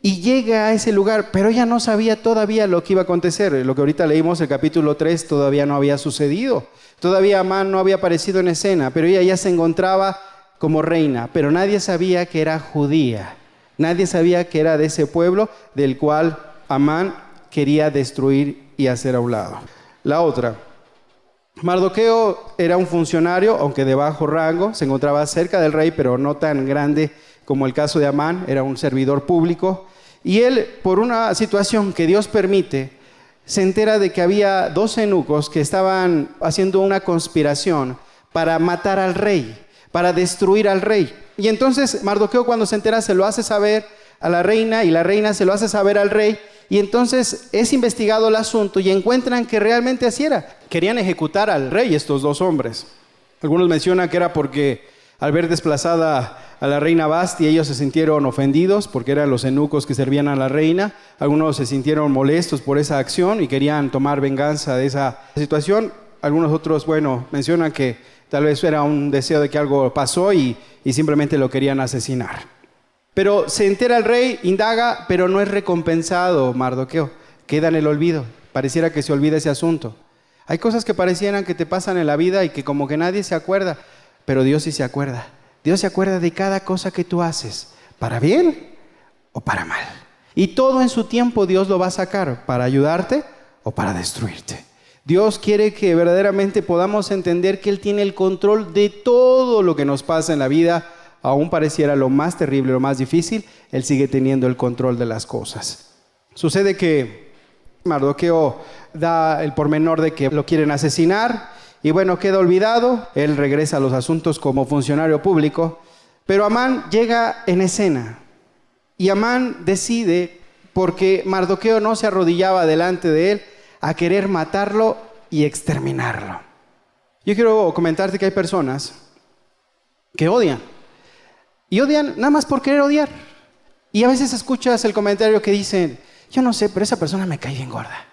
Y llega a ese lugar, pero ella no sabía todavía lo que iba a acontecer. Lo que ahorita leímos, el capítulo 3, todavía no había sucedido. Todavía Amán no había aparecido en escena, pero ella ya se encontraba como reina. Pero nadie sabía que era judía. Nadie sabía que era de ese pueblo del cual Amán quería destruir y hacer a un lado. La otra, Mardoqueo era un funcionario, aunque de bajo rango, se encontraba cerca del rey, pero no tan grande como el caso de Amán, era un servidor público. Y él, por una situación que Dios permite, se entera de que había 2 eunucos que estaban haciendo una conspiración para matar al rey, para destruir al rey. Y entonces Mardoqueo, cuando se entera, se lo hace saber a la reina y la reina se lo hace saber al rey. Y entonces es investigado el asunto y encuentran que realmente así era. Querían ejecutar al rey estos 2 hombres. Algunos mencionan que era porque al ver desplazada a la reina Vasti, ellos se sintieron ofendidos porque eran los eunucos que servían a la reina. Algunos se sintieron molestos por esa acción y querían tomar venganza de esa situación. Algunos otros, mencionan que tal vez era un deseo de que algo pasó y simplemente lo querían asesinar. Pero se entera el rey, indaga, pero no es recompensado Mardoqueo. Queda en el olvido. Pareciera que se olvida ese asunto. Hay cosas que parecieran que te pasan en la vida y que como que nadie se acuerda, pero Dios sí se acuerda. Dios se acuerda de cada cosa que tú haces, para bien o para mal. Y todo en su tiempo Dios lo va a sacar, para ayudarte o para destruirte. Dios quiere que verdaderamente podamos entender que Él tiene el control de todo lo que nos pasa en la vida. Aún pareciera lo más terrible, lo más difícil, Él sigue teniendo el control de las cosas. Sucede que Mardoqueo da el pormenor de que lo quieren asesinar y queda olvidado. Él regresa a los asuntos como funcionario público, pero Amán llega en escena y Amán decide, porque Mardoqueo no se arrodillaba delante de él, a querer matarlo y exterminarlo. Yo quiero comentarte que hay personas que odian. Y odian nada más por querer odiar. Y a veces escuchas el comentario que dicen, yo no sé, pero esa persona me cae bien gorda.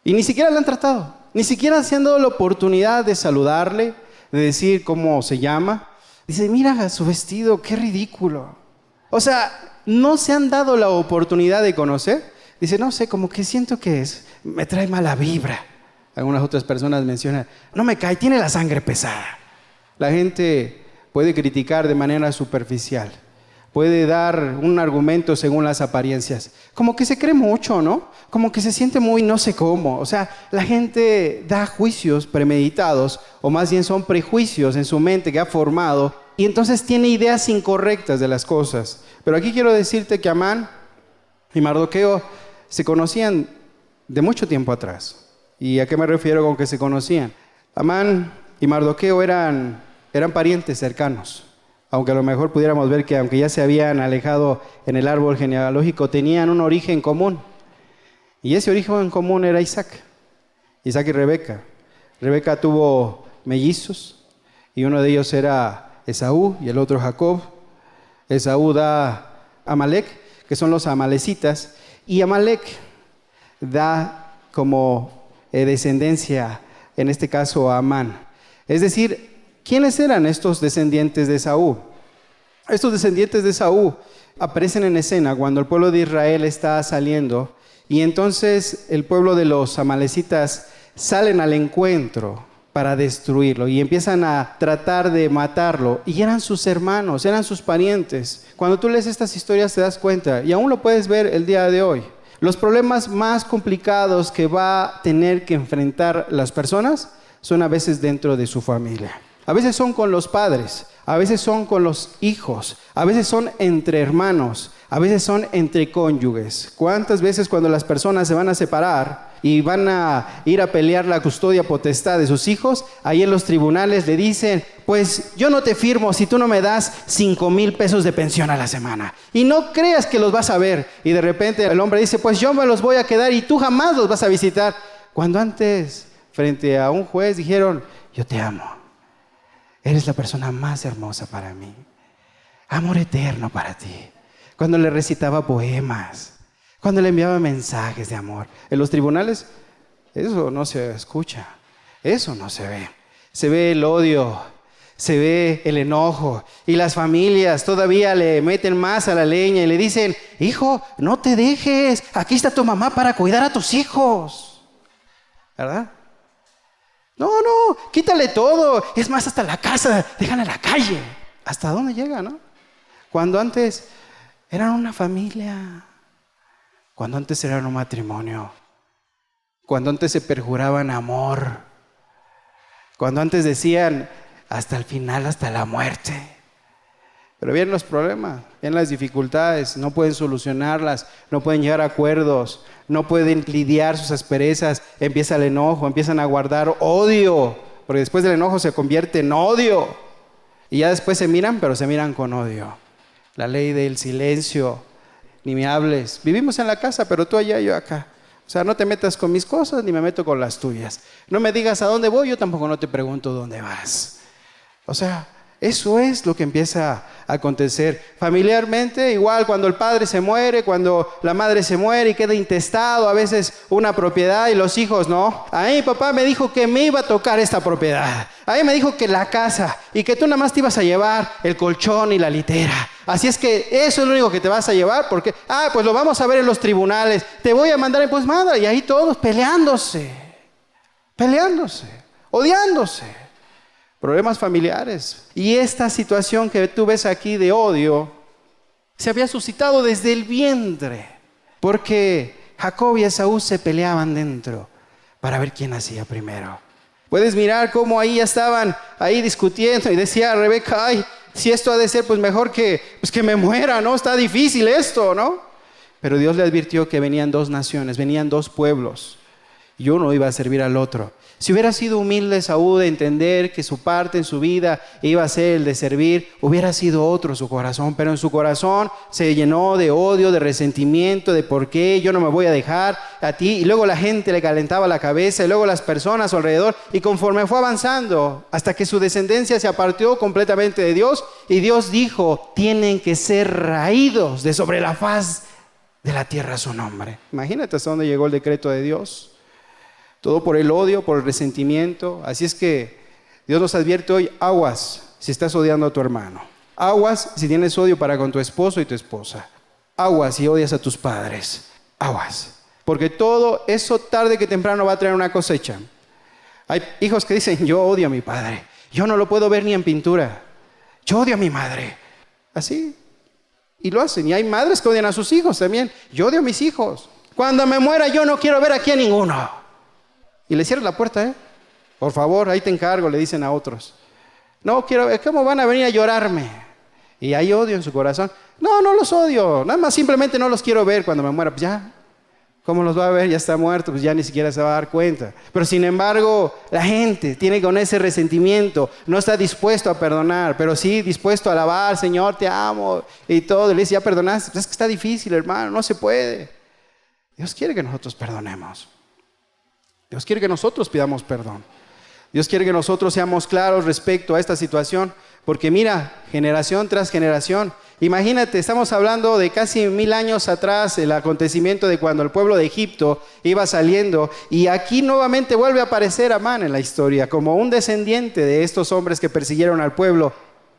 Y ni siquiera la han tratado. Ni siquiera se han dado la oportunidad de saludarle, de decir cómo se llama. Dice, mira su vestido, qué ridículo. O sea, no se han dado la oportunidad de conocer. Dice, no sé, como que siento que me trae mala vibra. Algunas otras personas mencionan, no me cae, tiene la sangre pesada. La gente puede criticar de manera superficial, puede dar un argumento según las apariencias, como que se cree mucho, ¿no? Como que se siente muy no sé cómo. O sea, la gente da juicios premeditados, o más bien son prejuicios en su mente que ha formado, y entonces tiene ideas incorrectas de las cosas. Pero aquí quiero decirte que Amán y Mardoqueo se conocían de mucho tiempo atrás. ¿Y a qué me refiero con que se conocían? Amán y Mardoqueo eran parientes cercanos, aunque a lo mejor pudiéramos ver que aunque ya se habían alejado en el árbol genealógico, tenían un origen común. Y ese origen común era Isaac y Rebeca. Rebeca tuvo mellizos y uno de ellos era Esaú y el otro Jacob. Esaú da a Amalek, que son los amalecitas, y Amalek da como descendencia, en este caso a Amán. Es decir, ¿quiénes eran estos descendientes de Esaú? Estos descendientes de Esaú aparecen en escena cuando el pueblo de Israel está saliendo y entonces el pueblo de los amalecitas salen al encuentro para destruirlo y empiezan a tratar de matarlo. Y eran sus hermanos, eran sus parientes. Cuando tú lees estas historias te das cuenta, y aún lo puedes ver el día de hoy. Los problemas más complicados que va a tener que enfrentar las personas son a veces dentro de su familia. A veces son con los padres, a veces son con los hijos, a veces son entre hermanos, a veces son entre cónyuges. ¿Cuántas veces cuando las personas se van a separar y van a ir a pelear la custodia potestad de sus hijos, ahí en los tribunales le dicen, pues yo no te firmo si tú no me das 5,000 pesos de pensión a la semana? Y no creas que los vas a ver. Y de repente el hombre dice, pues yo me los voy a quedar y tú jamás los vas a visitar. Cuando antes, frente a un juez, dijeron, yo te amo. Eres la persona más hermosa para mí. Amor eterno para ti. Cuando le recitaba poemas, cuando le enviaba mensajes de amor. En los tribunales, eso no se escucha, eso no se ve. Se ve el odio, se ve el enojo. Y las familias todavía le meten más a la leña y le dicen, hijo, no te dejes, aquí está tu mamá para cuidar a tus hijos. ¿Verdad? No, quítale todo. Es más, hasta la casa, déjala en la calle. ¿Hasta dónde llega, no? Cuando antes eran una familia, cuando antes eran un matrimonio, cuando antes se perjuraban amor, cuando antes decían hasta el final, hasta la muerte. Pero vienen los problemas, vienen las dificultades, no pueden solucionarlas, no pueden llegar a acuerdos, no pueden lidiar sus asperezas, empieza el enojo, empiezan a guardar odio, porque después del enojo se convierte en odio. Y ya después se miran, pero se miran con odio. La ley del silencio, ni me hables. Vivimos en la casa, pero tú allá, yo acá. O sea, no te metas con mis cosas, ni me meto con las tuyas. No me digas a dónde voy, yo tampoco no te pregunto dónde vas. O sea, eso es lo que empieza a acontecer. Familiarmente, igual cuando el padre se muere, cuando la madre se muere y queda intestado, a veces una propiedad y los hijos, no. A mí mi papá me dijo que me iba a tocar esta propiedad. A mí me dijo que la casa y que tú nada más te ibas a llevar el colchón y la litera. Así es que eso es lo único que te vas a llevar porque, pues lo vamos a ver en los tribunales. Te voy a mandar en posmada y ahí todos peleándose, odiándose. Problemas familiares. Y esta situación que tú ves aquí de odio se había suscitado desde el vientre, porque Jacob y Esaú se peleaban dentro para ver quién hacía primero. Puedes mirar cómo ahí ya estaban ahí discutiendo y decía Rebeca, ay, si esto ha de ser, pues mejor que me muera, ¿no? Está difícil esto, ¿no? Pero Dios le advirtió que venían dos naciones, venían dos pueblos y uno iba a servir al otro. Si hubiera sido humilde Esaú de entender que su parte en su vida iba a ser el de servir, hubiera sido otro su corazón, pero en su corazón se llenó de odio, de resentimiento, de por qué yo no me voy a dejar a ti. Y luego la gente le calentaba la cabeza y luego las personas alrededor, y conforme fue avanzando hasta que su descendencia se apartó completamente de Dios, y Dios dijo, tienen que ser raídos de sobre la faz de la tierra su nombre. Imagínate hasta dónde llegó el decreto de Dios. Todo por el odio, por el resentimiento. Así es que Dios nos advierte hoy, aguas si estás odiando a tu hermano. Aguas si tienes odio para con tu esposo y tu esposa. Aguas si odias a tus padres. Aguas. Porque todo eso tarde que temprano va a traer una cosecha. Hay hijos que dicen, yo odio a mi padre. Yo no lo puedo ver ni en pintura. Yo odio a mi madre. Así. Y lo hacen. Y hay madres que odian a sus hijos también. Yo odio a mis hijos. Cuando me muera yo no quiero ver aquí a ninguno. Y le cierran la puerta, Por favor, ahí te encargo, le dicen a otros. No quiero ver, ¿cómo van a venir a llorarme? Y hay odio en su corazón. No los odio, nada más simplemente no los quiero ver cuando me muera. Pues ya, ¿cómo los va a ver? Ya está muerto, pues ya ni siquiera se va a dar cuenta. Pero sin embargo, la gente tiene con ese resentimiento, no está dispuesto a perdonar, pero sí dispuesto a alabar, Señor, te amo, y todo. Y le dice, ¿ya perdonaste? Pues es que está difícil, hermano, no se puede. Dios quiere que nosotros perdonemos. Dios quiere que nosotros pidamos perdón. Dios quiere que nosotros seamos claros respecto a esta situación. Porque mira, generación tras generación. Imagínate, estamos hablando de casi 1000 años atrás, el acontecimiento de cuando el pueblo de Egipto iba saliendo. Y aquí nuevamente vuelve a aparecer Amán en la historia, como un descendiente de estos hombres que persiguieron al pueblo.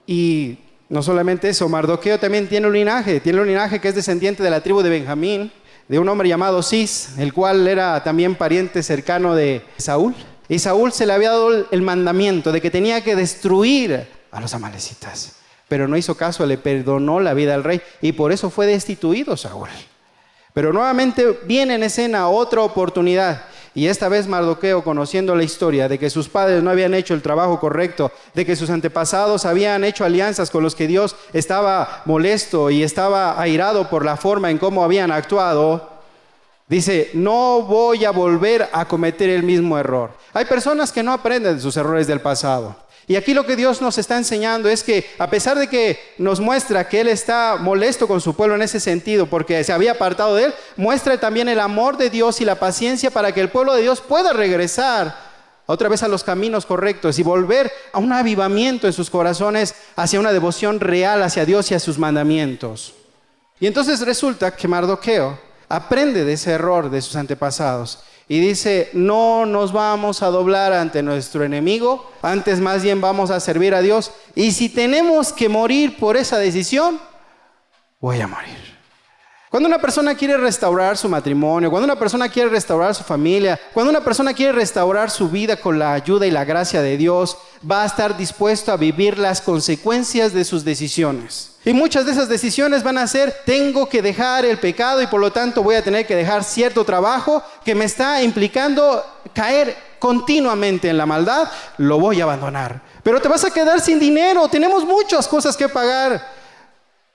Y No solamente eso, Mardoqueo también tiene un linaje que es descendiente de la tribu de Benjamín, de un hombre llamado Cis, el cual era también pariente cercano de Saúl. Y Saúl se le había dado el mandamiento de que tenía que destruir a los amalecitas. Pero no hizo caso, le perdonó la vida al rey y por eso fue destituido Saúl. Pero nuevamente viene en escena otra oportunidad. Y esta vez Mardoqueo, conociendo la historia de que sus padres no habían hecho el trabajo correcto, de que sus antepasados habían hecho alianzas con los que Dios estaba molesto y estaba airado por la forma en cómo habían actuado, dice, no voy a volver a cometer el mismo error. Hay personas que no aprenden de sus errores del pasado. Y aquí lo que Dios nos está enseñando es que a pesar de que nos muestra que Él está molesto con su pueblo en ese sentido porque se había apartado de Él, muestra también el amor de Dios y la paciencia para que el pueblo de Dios pueda regresar otra vez a los caminos correctos y volver a un avivamiento en sus corazones hacia una devoción real hacia Dios y a sus mandamientos. Y entonces resulta que Mardoqueo aprende de ese error de sus antepasados y dice, no nos vamos a doblar ante nuestro enemigo, antes más bien vamos a servir a Dios. Y si tenemos que morir por esa decisión, voy a morir. Cuando una persona quiere restaurar su matrimonio, cuando una persona quiere restaurar su familia, cuando una persona quiere restaurar su vida con la ayuda y la gracia de Dios, va a estar dispuesto a vivir las consecuencias de sus decisiones. Y muchas de esas decisiones van a ser, tengo que dejar el pecado y por lo tanto voy a tener que dejar cierto trabajo que me está implicando caer continuamente en la maldad, lo voy a abandonar. Pero te vas a quedar sin dinero, tenemos muchas cosas que pagar.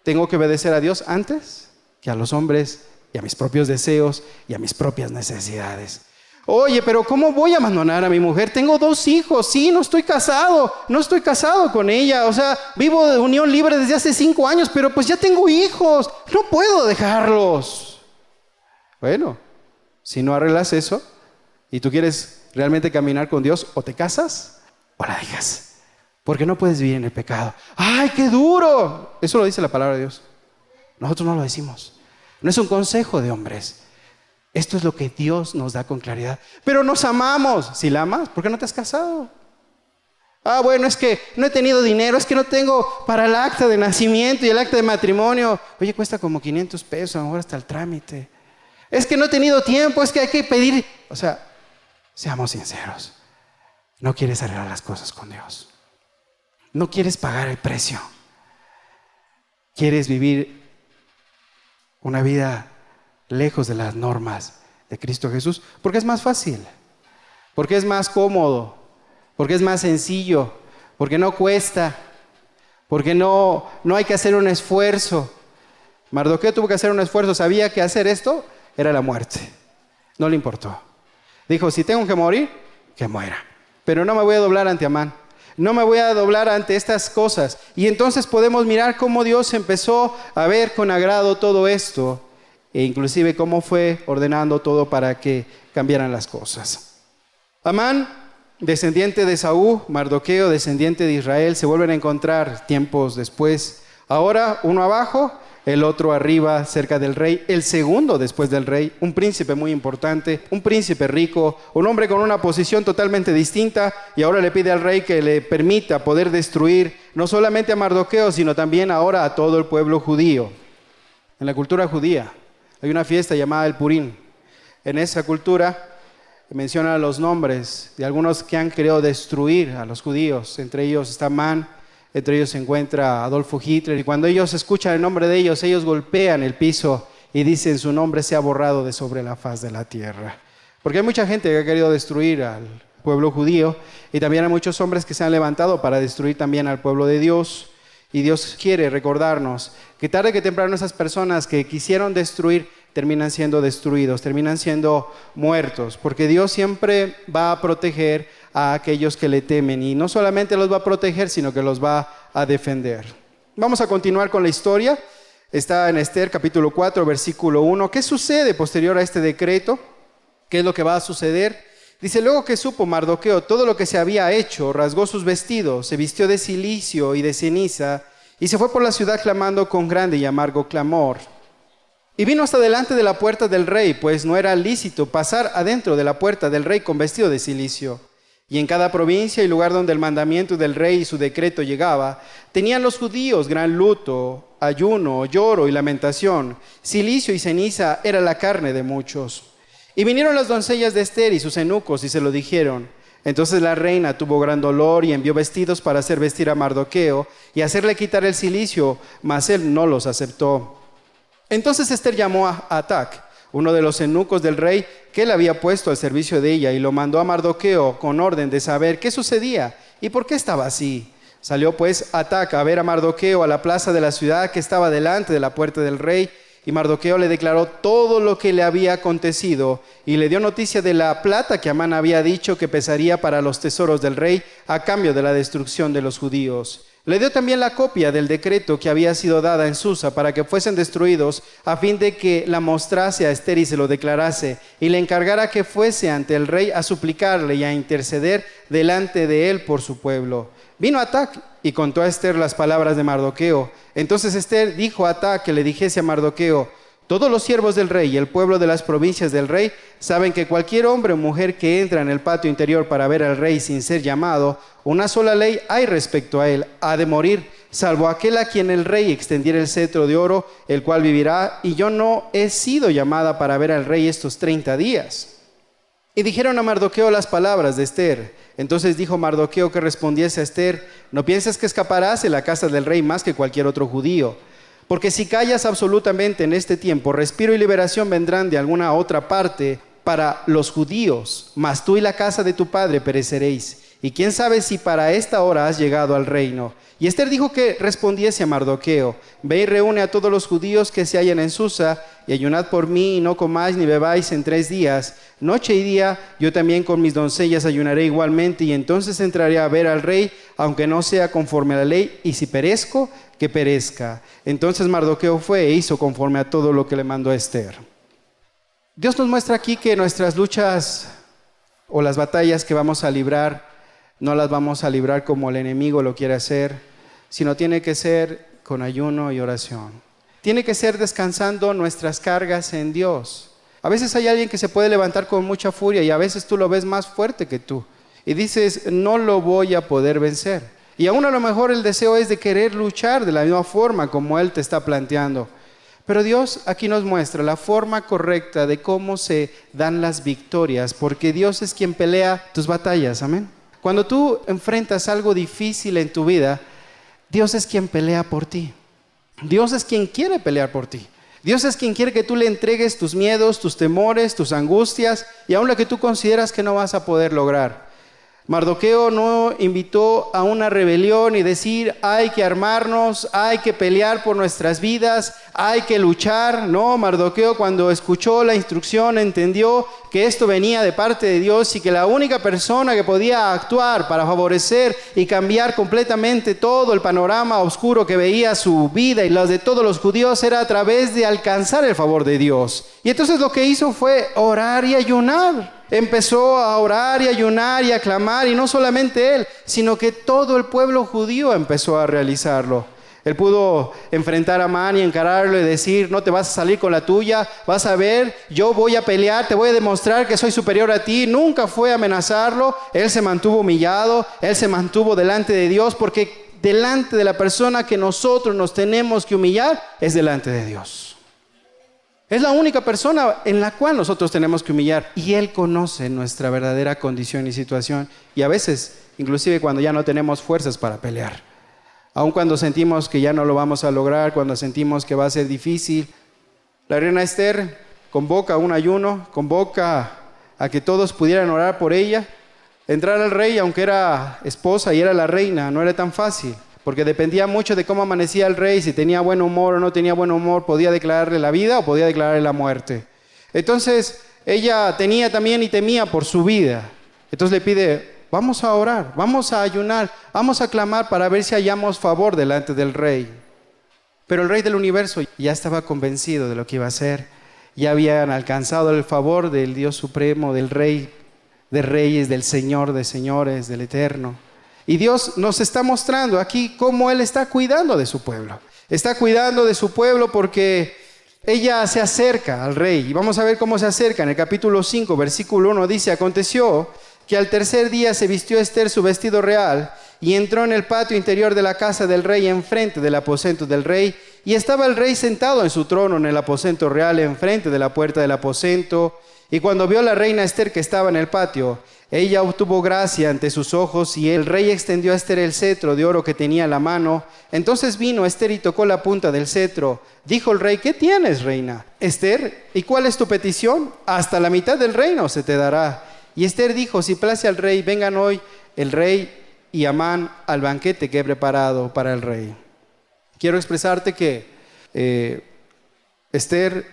Tengo que obedecer a Dios antes que a los hombres y a mis propios deseos y a mis propias necesidades. Oye, pero ¿cómo voy a abandonar a mi mujer? Tengo 2 hijos, sí, no estoy casado con ella, o sea, vivo de unión libre desde hace 5 años, pero pues ya tengo hijos, no puedo dejarlos. Bueno, si no arreglas eso y tú quieres realmente caminar con Dios, o te casas o la dejas, porque no puedes vivir en el pecado. ¡Ay, qué duro! Eso lo dice la palabra de Dios. Nosotros no lo decimos. No es un consejo de hombres. Esto es lo que Dios nos da con claridad. Pero nos amamos. Si la amas, ¿por qué no te has casado? Bueno, es que no he tenido dinero, es que no tengo para el acta de nacimiento y el acta de matrimonio. Oye, cuesta como 500 pesos, a lo mejor hasta el trámite. Es que no he tenido tiempo, es que hay que pedir. O sea, seamos sinceros. No quieres arreglar las cosas con Dios. No quieres pagar el precio. Quieres vivir una vida lejos de las normas de Cristo Jesús, porque es más fácil, porque es más cómodo, porque es más sencillo, porque no cuesta, porque no hay que hacer un esfuerzo. Mardoqueo tuvo que hacer un esfuerzo, sabía que hacer esto era la muerte, no le importó. Dijo, si tengo que morir, que muera, pero no me voy a doblar ante Amán. No me voy a doblar ante estas cosas. Y entonces podemos mirar cómo Dios empezó a ver con agrado todo esto, e inclusive cómo fue ordenando todo para que cambiaran las cosas. Amán, descendiente de Saúl, Mardoqueo, descendiente de Israel, se vuelven a encontrar tiempos después. Ahora uno abajo, el otro arriba, cerca del rey, el segundo después del rey, un príncipe muy importante, un príncipe rico, un hombre con una posición totalmente distinta, y ahora le pide al rey que le permita poder destruir no solamente a Mardoqueo, sino también ahora a todo el pueblo judío. En la cultura judía hay una fiesta llamada el Purim. En esa cultura mencionan los nombres de algunos que han querido destruir a los judíos, entre ellos está Amán. Entre ellos se encuentra Adolfo Hitler, y cuando ellos escuchan el nombre de ellos golpean el piso y dicen su nombre se ha borrado de sobre la faz de la tierra. Porque hay mucha gente que ha querido destruir al pueblo judío, y también hay muchos hombres que se han levantado para destruir también al pueblo de Dios. Y Dios quiere recordarnos que tarde que temprano esas personas que quisieron destruir terminan siendo destruidos, terminan siendo muertos, porque Dios siempre va a proteger a aquellos que le temen, y no solamente los va a proteger, sino que los va a defender. Vamos a continuar con la historia. Está en Esther capítulo 4, versículo 1. ¿Qué sucede posterior a este decreto? ¿Qué es lo que va a suceder? Dice, luego que supo Mardoqueo todo lo que se había hecho, rasgó sus vestidos, se vistió de cilicio y de ceniza, y se fue por la ciudad clamando con grande y amargo clamor. Y vino hasta delante de la puerta del rey, pues no era lícito pasar adentro de la puerta del rey con vestido de cilicio. Y en cada provincia y lugar donde el mandamiento del rey y su decreto llegaba, tenían los judíos gran luto, ayuno, lloro y lamentación. Cilicio y ceniza era la carne de muchos. Y vinieron las doncellas de Ester y sus eunucos y se lo dijeron. Entonces la reina tuvo gran dolor y envió vestidos para hacer vestir a Mardoqueo y hacerle quitar el cilicio, mas él no los aceptó. Entonces Ester llamó a Atac, uno de los eunucos del rey, que él había puesto al servicio de ella, y lo mandó a Mardoqueo con orden de saber qué sucedía y por qué estaba así. Salió pues Atac a ver a Mardoqueo a la plaza de la ciudad que estaba delante de la puerta del rey, y Mardoqueo le declaró todo lo que le había acontecido, y le dio noticia de la plata que Amán había dicho que pesaría para los tesoros del rey a cambio de la destrucción de los judíos. Le dio también la copia del decreto que había sido dada en Susa para que fuesen destruidos, a fin de que la mostrase a Ester y se lo declarase, y le encargara que fuese ante el rey a suplicarle y a interceder delante de él por su pueblo. Vino Atac y contó a Ester las palabras de Mardoqueo. Entonces Ester dijo a Atac que le dijese a Mardoqueo: todos los siervos del rey y el pueblo de las provincias del rey saben que cualquier hombre o mujer que entra en el patio interior para ver al rey sin ser llamado, una sola ley hay respecto a él: ha de morir, salvo aquel a quien el rey extendiera el cetro de oro, el cual vivirá, y yo no he sido llamada para ver al rey estos 30 días. Y dijeron a Mardoqueo las palabras de Ester. Entonces dijo Mardoqueo que respondiese a Ester: no pienses que escaparás de la casa del rey más que cualquier otro judío. Porque si callas absolutamente en este tiempo, respiro y liberación vendrán de alguna otra parte para los judíos, mas tú y la casa de tu padre pereceréis. Y quién sabe si para esta hora has llegado al reino. Y Ester dijo que respondiese a Mardoqueo: ve y reúne a todos los judíos que se hallan en Susa, y ayunad por mí, y no comáis ni bebáis en 3 días, noche y día. Yo también con mis doncellas ayunaré igualmente, y entonces entraré a ver al rey, aunque no sea conforme a la ley, y si perezco, que perezca. Entonces Mardoqueo fue e hizo conforme a todo lo que le mandó Ester. Dios nos muestra aquí que nuestras luchas o las batallas que vamos a librar, no las vamos a librar como el enemigo lo quiere hacer, sino tiene que ser con ayuno y oración. Tiene que ser descansando nuestras cargas en Dios. A veces hay alguien que se puede levantar con mucha furia y a veces tú lo ves más fuerte que tú. Y dices: no lo voy a poder vencer. Y aún a lo mejor el deseo es de querer luchar de la misma forma como Él te está planteando. Pero Dios aquí nos muestra la forma correcta de cómo se dan las victorias, porque Dios es quien pelea tus batallas, amén. Cuando tú enfrentas algo difícil en tu vida, Dios es quien pelea por ti. Dios es quien quiere pelear por ti. Dios es quien quiere que tú le entregues tus miedos, tus temores, tus angustias y aún lo que tú consideras que no vas a poder lograr. Mardoqueo no invitó a una rebelión y decir: hay que armarnos, hay que pelear por nuestras vidas, hay que luchar. No, Mardoqueo, cuando escuchó la instrucción, entendió que esto venía de parte de Dios y que la única persona que podía actuar para favorecer y cambiar completamente todo el panorama oscuro que veía su vida y los de todos los judíos era a través de alcanzar el favor de Dios. Y entonces lo que hizo fue orar y ayunar. Empezó a orar y ayunar y a clamar, y no solamente él, sino que todo el pueblo judío empezó a realizarlo. Él pudo enfrentar a Amán y encararlo y decir: no te vas a salir con la tuya, vas a ver, yo voy a pelear, te voy a demostrar que soy superior a ti. Nunca fue a amenazarlo. Él se mantuvo humillado, él se mantuvo delante de Dios, porque delante de la persona que nosotros nos tenemos que humillar es delante de Dios. Es la única persona en la cual nosotros tenemos que humillar, y Él conoce nuestra verdadera condición y situación, y a veces, inclusive cuando ya no tenemos fuerzas para pelear, aun cuando sentimos que ya no lo vamos a lograr, cuando sentimos que va a ser difícil, la reina Ester convoca un ayuno, convoca a que todos pudieran orar por ella. Entrar al rey, aunque era esposa y era la reina, no era tan fácil, porque dependía mucho de cómo amanecía el rey. Si tenía buen humor o no tenía buen humor, podía declararle la vida o podía declararle la muerte. Entonces ella tenía también y temía por su vida. Entonces le pide: vamos a orar, vamos a ayunar, vamos a clamar para ver si hallamos favor delante del rey. Pero el rey del universo ya estaba convencido de lo que iba a hacer. Ya habían alcanzado el favor del Dios supremo, del Rey de reyes, del Señor de señores, del Eterno. Y Dios nos está mostrando aquí cómo Él está cuidando de su pueblo. Está cuidando de su pueblo porque ella se acerca al rey. Y vamos a ver cómo se acerca. En el capítulo 5, versículo 1 dice: aconteció que al tercer día se vistió Ester su vestido real y entró en el patio interior de la casa del rey enfrente del aposento del rey, y estaba el rey sentado en su trono en el aposento real enfrente de la puerta del aposento. Y cuando vio la reina Ester que estaba en el patio, ella obtuvo gracia ante sus ojos, y el rey extendió a Ester el cetro de oro que tenía en la mano. Entonces vino Ester y tocó la punta del cetro. Dijo el rey: ¿qué tienes, reina Ester? ¿Y cuál es tu petición? Hasta la mitad del reino se te dará. Y Ester dijo: si place al rey, vengan hoy el rey y Amán al banquete que he preparado para el rey. Quiero expresarte que Ester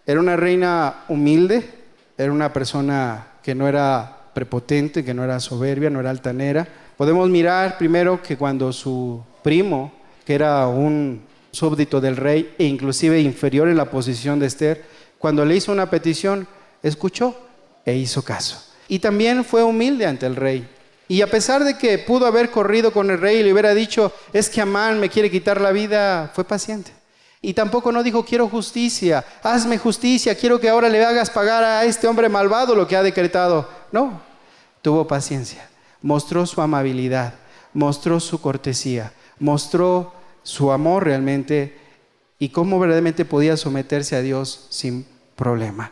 era una reina humilde, era una persona que no era prepotente, que no era soberbia, no era altanera. Podemos mirar primero que cuando su primo, que era un súbdito del rey e inclusive inferior en la posición de Ester, cuando le hizo una petición, escuchó e hizo caso. Y también fue humilde ante el rey. Y a pesar de que pudo haber corrido con el rey y le hubiera dicho: es que Amán me quiere quitar la vida, fue paciente. Y tampoco no dijo: quiero justicia, hazme justicia, quiero que ahora le hagas pagar a este hombre malvado lo que ha decretado. No, tuvo paciencia, mostró su amabilidad, mostró su cortesía, mostró su amor realmente y cómo verdaderamente podía someterse a Dios sin problema.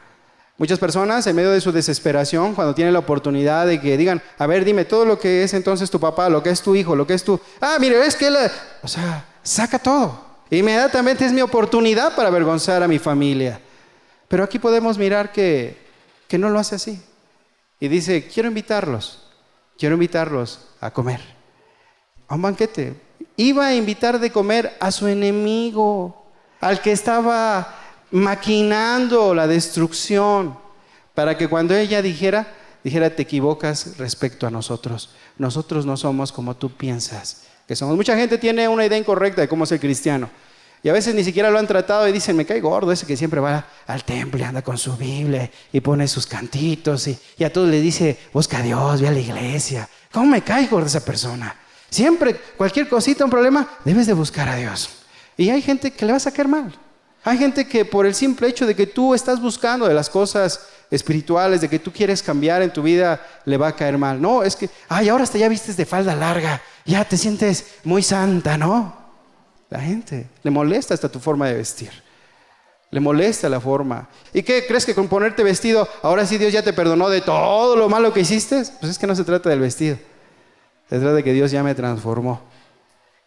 Muchas personas, en medio de su desesperación, cuando tienen la oportunidad de que digan: a ver, dime todo lo que es entonces tu papá, lo que es tu hijo, lo que es tu... mire, es que él... O sea, saca todo. Inmediatamente es mi oportunidad para avergonzar a mi familia. Pero aquí podemos mirar que no lo hace así. Y dice: quiero invitarlos a comer, a un banquete. Iba a invitar de comer a su enemigo, al que estaba maquinando la destrucción, para que cuando ella dijera: te equivocas respecto a nosotros. Nosotros no somos como tú piensas que somos. Mucha gente tiene una idea incorrecta de cómo ser cristiano. Y a veces ni siquiera lo han tratado y dicen: me cae gordo ese que siempre va al templo y anda con su Biblia y pone sus cantitos y a todos le dice: busca a Dios, ve a la iglesia. ¿Cómo me cae gordo esa persona? Siempre, cualquier cosita, un problema, debes de buscar a Dios. Y hay gente que le va a sacar mal. Hay gente que por el simple hecho de que tú estás buscando de las cosas espirituales, de que tú quieres cambiar en tu vida, le va a caer mal. No, es que, ahora hasta ya vistes de falda larga, ya te sientes muy santa, ¿no? La gente le molesta hasta tu forma de vestir. Le molesta la forma. ¿Y qué crees que con ponerte vestido, ahora sí Dios ya te perdonó de todo lo malo que hiciste? Pues es que no se trata del vestido. Se trata de que Dios ya me transformó.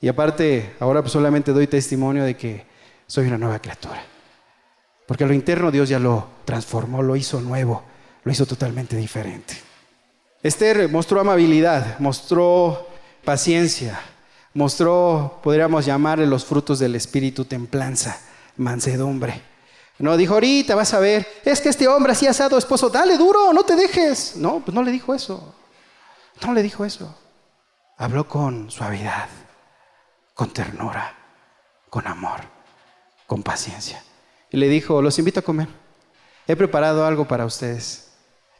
Y aparte, ahora pues solamente doy testimonio de que soy una nueva criatura. Porque lo interno Dios ya lo transformó, lo hizo nuevo, lo hizo totalmente diferente. Ester mostró amabilidad, mostró paciencia, mostró, podríamos llamarle los frutos del espíritu: templanza, mansedumbre. No dijo: ahorita vas a ver, es que este hombre así asado, esposo, dale duro, no te dejes. No, pues no le dijo eso. No le dijo eso. Habló con suavidad, con ternura, con amor, con paciencia. Y le dijo: los invito a comer. He preparado algo para ustedes.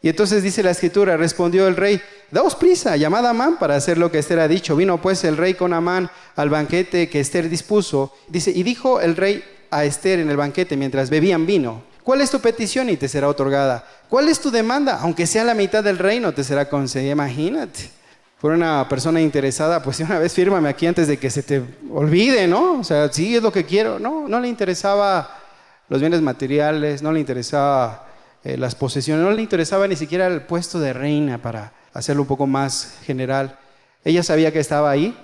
Y entonces dice la escritura: respondió el rey: daos prisa, llamad a Amán para hacer lo que Ester ha dicho. Vino pues el rey con Amán al banquete que Ester dispuso. Dice: y dijo el rey a Ester en el banquete mientras bebían vino: ¿cuál es tu petición y te será otorgada? ¿Cuál es tu demanda? Aunque sea la mitad del reino, te será concedida. Imagínate. Por una persona interesada, pues una vez fírmame aquí antes de que se te olvide, ¿no? O sea, sí, es lo que quiero. No le interesaba los bienes materiales, no le interesaba las posesiones, no le interesaba ni siquiera el puesto de reina, para hacerlo un poco más general. Ella sabía que estaba ahí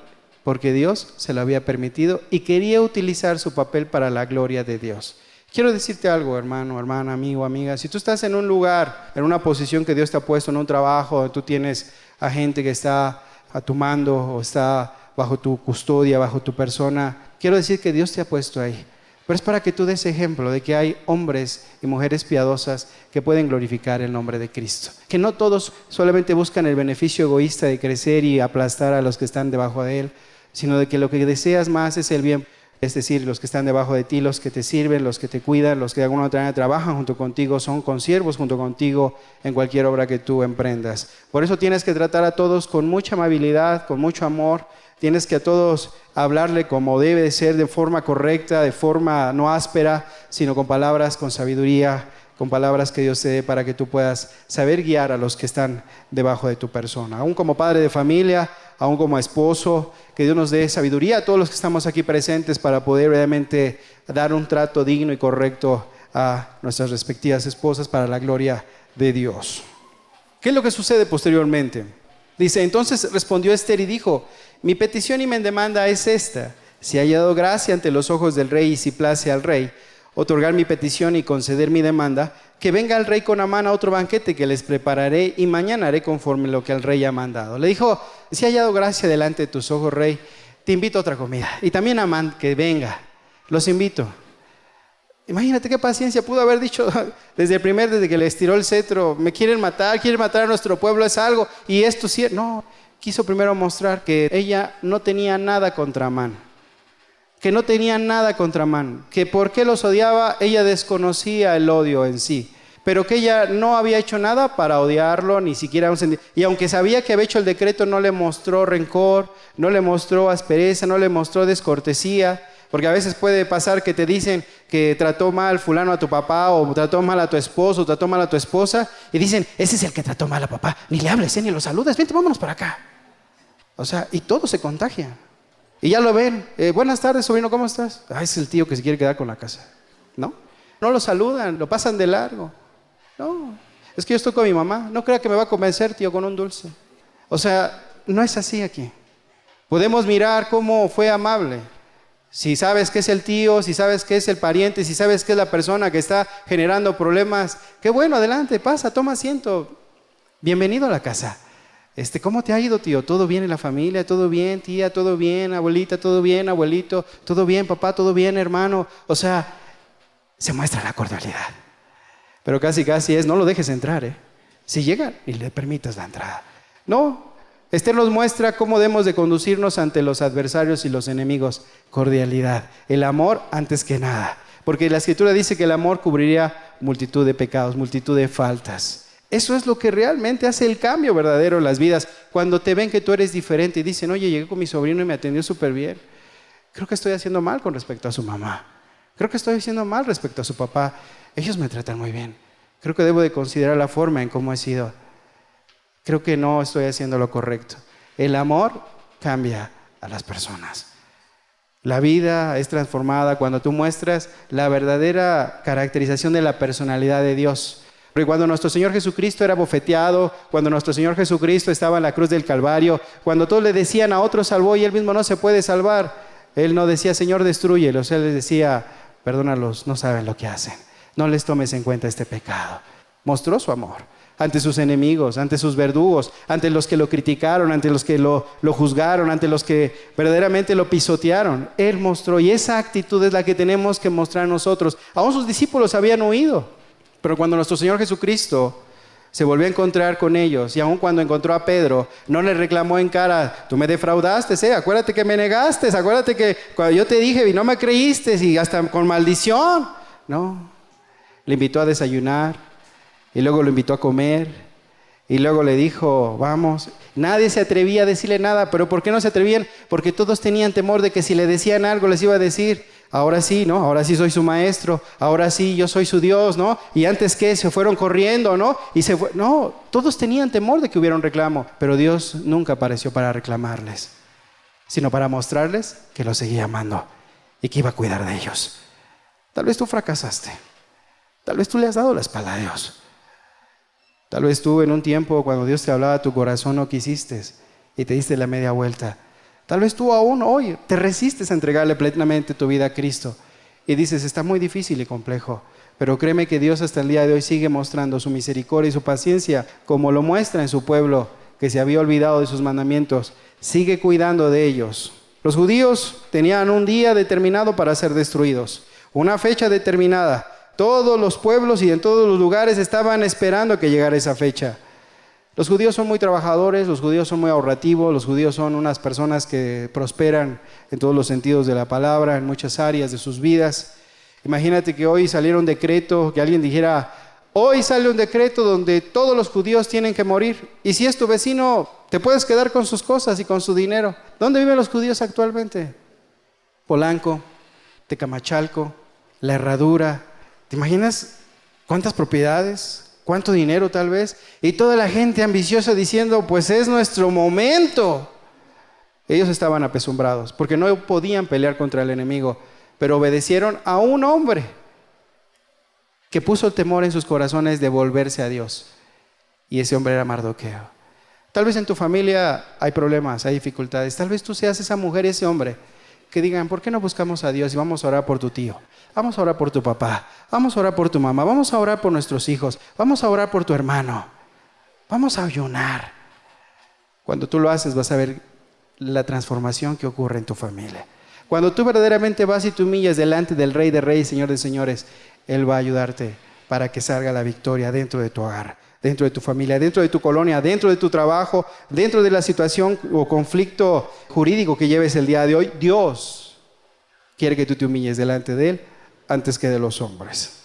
porque Dios se lo había permitido y quería utilizar su papel para la gloria de Dios. Quiero decirte algo, hermano, hermana, amigo, amiga. Si tú estás en un lugar, en una posición que Dios te ha puesto, en un trabajo donde tú tienes a gente que está a tu mando o está bajo tu custodia, bajo tu persona, quiero decir que Dios te ha puesto ahí. Pero es para que tú des ejemplo de que hay hombres y mujeres piadosas que pueden glorificar el nombre de Cristo. Que no todos solamente buscan el beneficio egoísta de crecer y aplastar a los que están debajo de él, sino de que lo que deseas más es el bien. Es decir, los que están debajo de ti, los que te sirven, los que te cuidan, los que de alguna otra manera trabajan junto contigo, son consiervos junto contigo en cualquier obra que tú emprendas. Por eso tienes que tratar a todos con mucha amabilidad, con mucho amor. Tienes que a todos hablarle como debe de ser, de forma correcta, de forma no áspera, sino con palabras, con sabiduría, con palabras que Dios te dé para que tú puedas saber guiar a los que están debajo de tu persona. Aún como padre de familia, aún como esposo, que Dios nos dé sabiduría a todos los que estamos aquí presentes para poder realmente dar un trato digno y correcto a nuestras respectivas esposas para la gloria de Dios. ¿Qué es lo que sucede posteriormente? Dice, entonces respondió Esther y dijo, mi petición y mi demanda es esta: si he hallado gracia ante los ojos del rey y si place al rey otorgar mi petición y conceder mi demanda, que venga el rey con Amán a otro banquete que les prepararé y mañana haré conforme lo que el rey ha mandado. Le dijo, si he hallado gracia delante de tus ojos, rey, te invito a otra comida. Y también Amán, que venga, los invito. Imagínate qué paciencia pudo haber dicho desde que le estiró el cetro, me quieren matar a nuestro pueblo, es algo, y esto sí, no, quiso primero mostrar que ella no tenía nada contra Amán. Que no tenía nada contra Amán, que por qué los odiaba, ella desconocía el odio en sí, pero que ella no había hecho nada para odiarlo, ni siquiera un sentido. Y aunque sabía que había hecho el decreto, no le mostró rencor, no le mostró aspereza, no le mostró descortesía, porque a veces puede pasar que te dicen que trató mal fulano a tu papá, o trató mal a tu esposo, o trató mal a tu esposa, y dicen, ese es el que trató mal a papá, ni le hables, ni lo saludes, vente, vámonos para acá. O sea, y todo se contagia. Y ya lo ven, buenas tardes, sobrino, ¿cómo estás? Es el tío que se quiere quedar con la casa. ¿No? No lo saludan, lo pasan de largo. No, es que yo estoy con mi mamá, no crea que me va a convencer, tío, con un dulce. O sea, no es así aquí. Podemos mirar cómo fue amable. Si sabes que es el tío, si sabes que es el pariente, si sabes que es la persona que está generando problemas, qué bueno, adelante, pasa, toma asiento. Bienvenido a la casa. ¿Cómo te ha ido, tío? ¿Todo bien en la familia? ¿Todo bien, tía? ¿Todo bien, abuelita? ¿Todo bien, abuelito? ¿Todo bien, papá? ¿Todo bien, hermano? O sea, se muestra la cordialidad. Pero casi es, no lo dejes entrar, Si llega, y le permitas la entrada. No, Esther nos muestra cómo debemos de conducirnos ante los adversarios y los enemigos. Cordialidad, el amor antes que nada. Porque la Escritura dice que el amor cubriría multitud de pecados, multitud de faltas. Eso es lo que realmente hace el cambio verdadero en las vidas. Cuando te ven que tú eres diferente y dicen, oye, llegué con mi sobrino y me atendió súper bien. Creo que estoy haciendo mal con respecto a su mamá. Creo que estoy haciendo mal respecto a su papá. Ellos me tratan muy bien. Creo que debo de considerar la forma en cómo he sido. Creo que no estoy haciendo lo correcto. El amor cambia a las personas. La vida es transformada cuando tú muestras la verdadera caracterización de la personalidad de Dios. Porque cuando nuestro Señor Jesucristo era bofeteado, cuando nuestro Señor Jesucristo estaba en la cruz del Calvario, cuando todos le decían a otro salvó y él mismo no se puede salvar, él no decía, Señor, destrúyelos. Él les decía, perdónalos, no saben lo que hacen. No les tomes en cuenta este pecado. Mostró su amor ante sus enemigos, ante sus verdugos, ante los que lo criticaron, ante los que lo juzgaron, ante los que verdaderamente lo pisotearon. Él mostró, y esa actitud es la que tenemos que mostrar nosotros. Aún sus discípulos habían huido. Pero cuando nuestro Señor Jesucristo se volvió a encontrar con ellos, y aun cuando encontró a Pedro, no le reclamó en cara, tú me defraudaste, acuérdate que me negaste, acuérdate que cuando yo te dije y no me creíste, y hasta con maldición. No, le invitó a desayunar, y luego lo invitó a comer, y luego le dijo, vamos. Nadie se atrevía a decirle nada, pero ¿por qué no se atrevían? Porque todos tenían temor de que si le decían algo les iba a decir, ahora sí, ¿no? Ahora sí soy su maestro, ahora sí yo soy su Dios, ¿no? Y antes que se fueron corriendo, ¿no? No, todos tenían temor de que hubiera un reclamo, pero Dios nunca apareció para reclamarles, sino para mostrarles que los seguía amando y que iba a cuidar de ellos. Tal vez tú fracasaste, tal vez tú le has dado la espalda a Dios. Tal vez tú en un tiempo cuando Dios te hablaba a tu corazón no quisiste y te diste la media vuelta. Tal vez tú aún hoy te resistes a entregarle plenamente tu vida a Cristo y dices, está muy difícil y complejo, pero créeme que Dios hasta el día de hoy sigue mostrando su misericordia y su paciencia, como lo muestra en su pueblo que se había olvidado de sus mandamientos, sigue cuidando de ellos. Los judíos tenían un día determinado para ser destruidos, una fecha determinada. Todos los pueblos y en todos los lugares estaban esperando que llegara esa fecha. Los judíos son muy trabajadores, los judíos son muy ahorrativos, los judíos son unas personas que prosperan en todos los sentidos de la palabra, en muchas áreas de sus vidas. Imagínate que hoy saliera un decreto, que alguien dijera, hoy sale un decreto donde todos los judíos tienen que morir. Y si es tu vecino, te puedes quedar con sus cosas y con su dinero. ¿Dónde viven los judíos actualmente? Polanco, Tecamachalco, La Herradura. ¿Te imaginas ¿Cuántas propiedades? ¿Cuánto dinero tal vez? Y toda la gente ambiciosa diciendo, pues es nuestro momento. Ellos estaban apesumbrados porque no podían pelear contra el enemigo, pero obedecieron a un hombre que puso el temor en sus corazones de volverse a Dios. Y ese hombre era Mardoqueo. Tal vez en tu familia hay problemas, hay dificultades. Tal vez tú seas esa mujer, ese hombre, que digan, ¿por qué no buscamos a Dios y vamos a orar por tu tío? Vamos a orar por tu papá, vamos a orar por tu mamá, vamos a orar por nuestros hijos, vamos a orar por tu hermano, vamos a ayunar. Cuando tú lo haces vas a ver la transformación que ocurre en tu familia. Cuando tú verdaderamente vas y te humillas delante del Rey de Reyes, Señor de Señores, Él va a ayudarte para que salga la victoria dentro de tu hogar, dentro de tu familia, dentro de tu colonia, dentro de tu trabajo, dentro de la situación o conflicto jurídico que lleves el día de hoy. Dios quiere que tú te humilles delante de Él antes que de los hombres.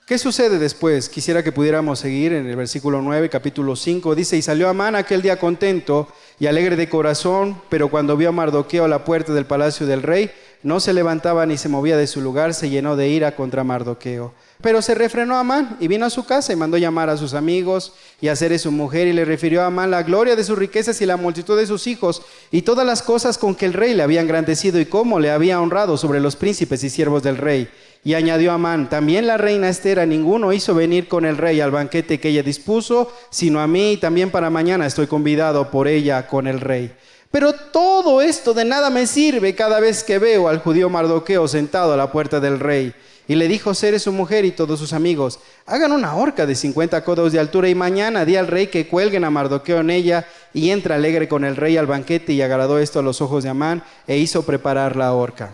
¿Qué sucede después? Quisiera que pudiéramos seguir en el versículo 9, capítulo 5. Dice, y salió Amán aquel día contento y alegre de corazón, pero cuando vio a Mardoqueo a la puerta del palacio del rey, no se levantaba ni se movía de su lugar, se llenó de ira contra Mardoqueo. Pero se refrenó Amán y vino a su casa y mandó llamar a sus amigos y a Zeres su mujer, y le refirió a Amán la gloria de sus riquezas y la multitud de sus hijos y todas las cosas con que el rey le había engrandecido y cómo le había honrado sobre los príncipes y siervos del rey. Y añadió Amán, también la reina Esther a ninguno hizo venir con el rey al banquete que ella dispuso, sino a mí, y también para mañana estoy convidado por ella con el rey. Pero todo esto de nada me sirve cada vez que veo al judío Mardoqueo sentado a la puerta del rey. Y le dijo Zeres su mujer y todos sus amigos, hagan una horca de 50 codos de altura y mañana di al rey que cuelguen a Mardoqueo en ella, y entra alegre con el rey al banquete. Y agradó esto a los ojos de Amán e hizo preparar la horca.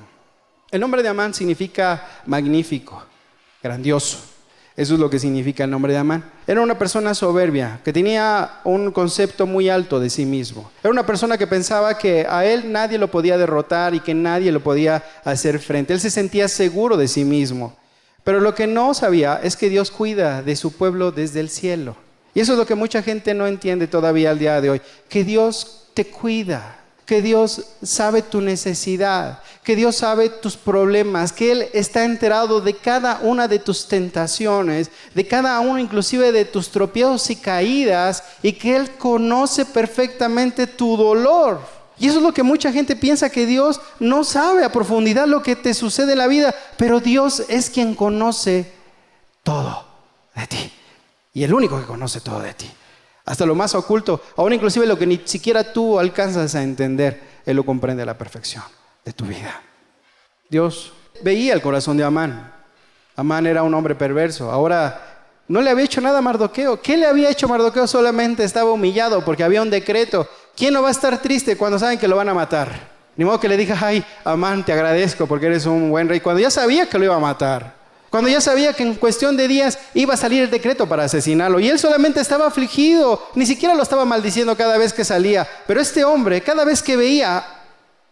El nombre de Amán significa magnífico, grandioso. Eso es lo que significa el nombre de Amán. Era una persona soberbia, que tenía un concepto muy alto de sí mismo. Era una persona que pensaba que a él nadie lo podía derrotar y que nadie lo podía hacer frente. Él se sentía seguro de sí mismo. Pero lo que no sabía es que Dios cuida de su pueblo desde el cielo. Y eso es lo que mucha gente no entiende todavía al día de hoy. Que Dios te cuida, que Dios sabe tu necesidad, que Dios sabe tus problemas, que Él está enterado de cada una de tus tentaciones, de cada uno inclusive de tus tropiezos y caídas, y que Él conoce perfectamente tu dolor. Y eso es lo que mucha gente piensa, que Dios no sabe a profundidad lo que te sucede en la vida, pero Dios es quien conoce todo de ti, y el único que conoce todo de ti. Hasta lo más oculto, aún inclusive lo que ni siquiera tú alcanzas a entender, Él lo comprende a la perfección de tu vida. Dios veía el corazón de Amán. Amán era un hombre perverso. Ahora, no le había hecho nada a Mardoqueo. ¿Qué le había hecho Mardoqueo? Solamente estaba humillado porque había un decreto. ¿Quién no va a estar triste cuando saben que lo van a matar? Ni modo que le diga, ay, Amán, te agradezco porque eres un buen rey, cuando ya sabía que lo iba a matar. Cuando ya sabía que en cuestión de días iba a salir el decreto para asesinarlo. Y él solamente estaba afligido, ni siquiera lo estaba maldiciendo cada vez que salía. Pero este hombre, cada vez que veía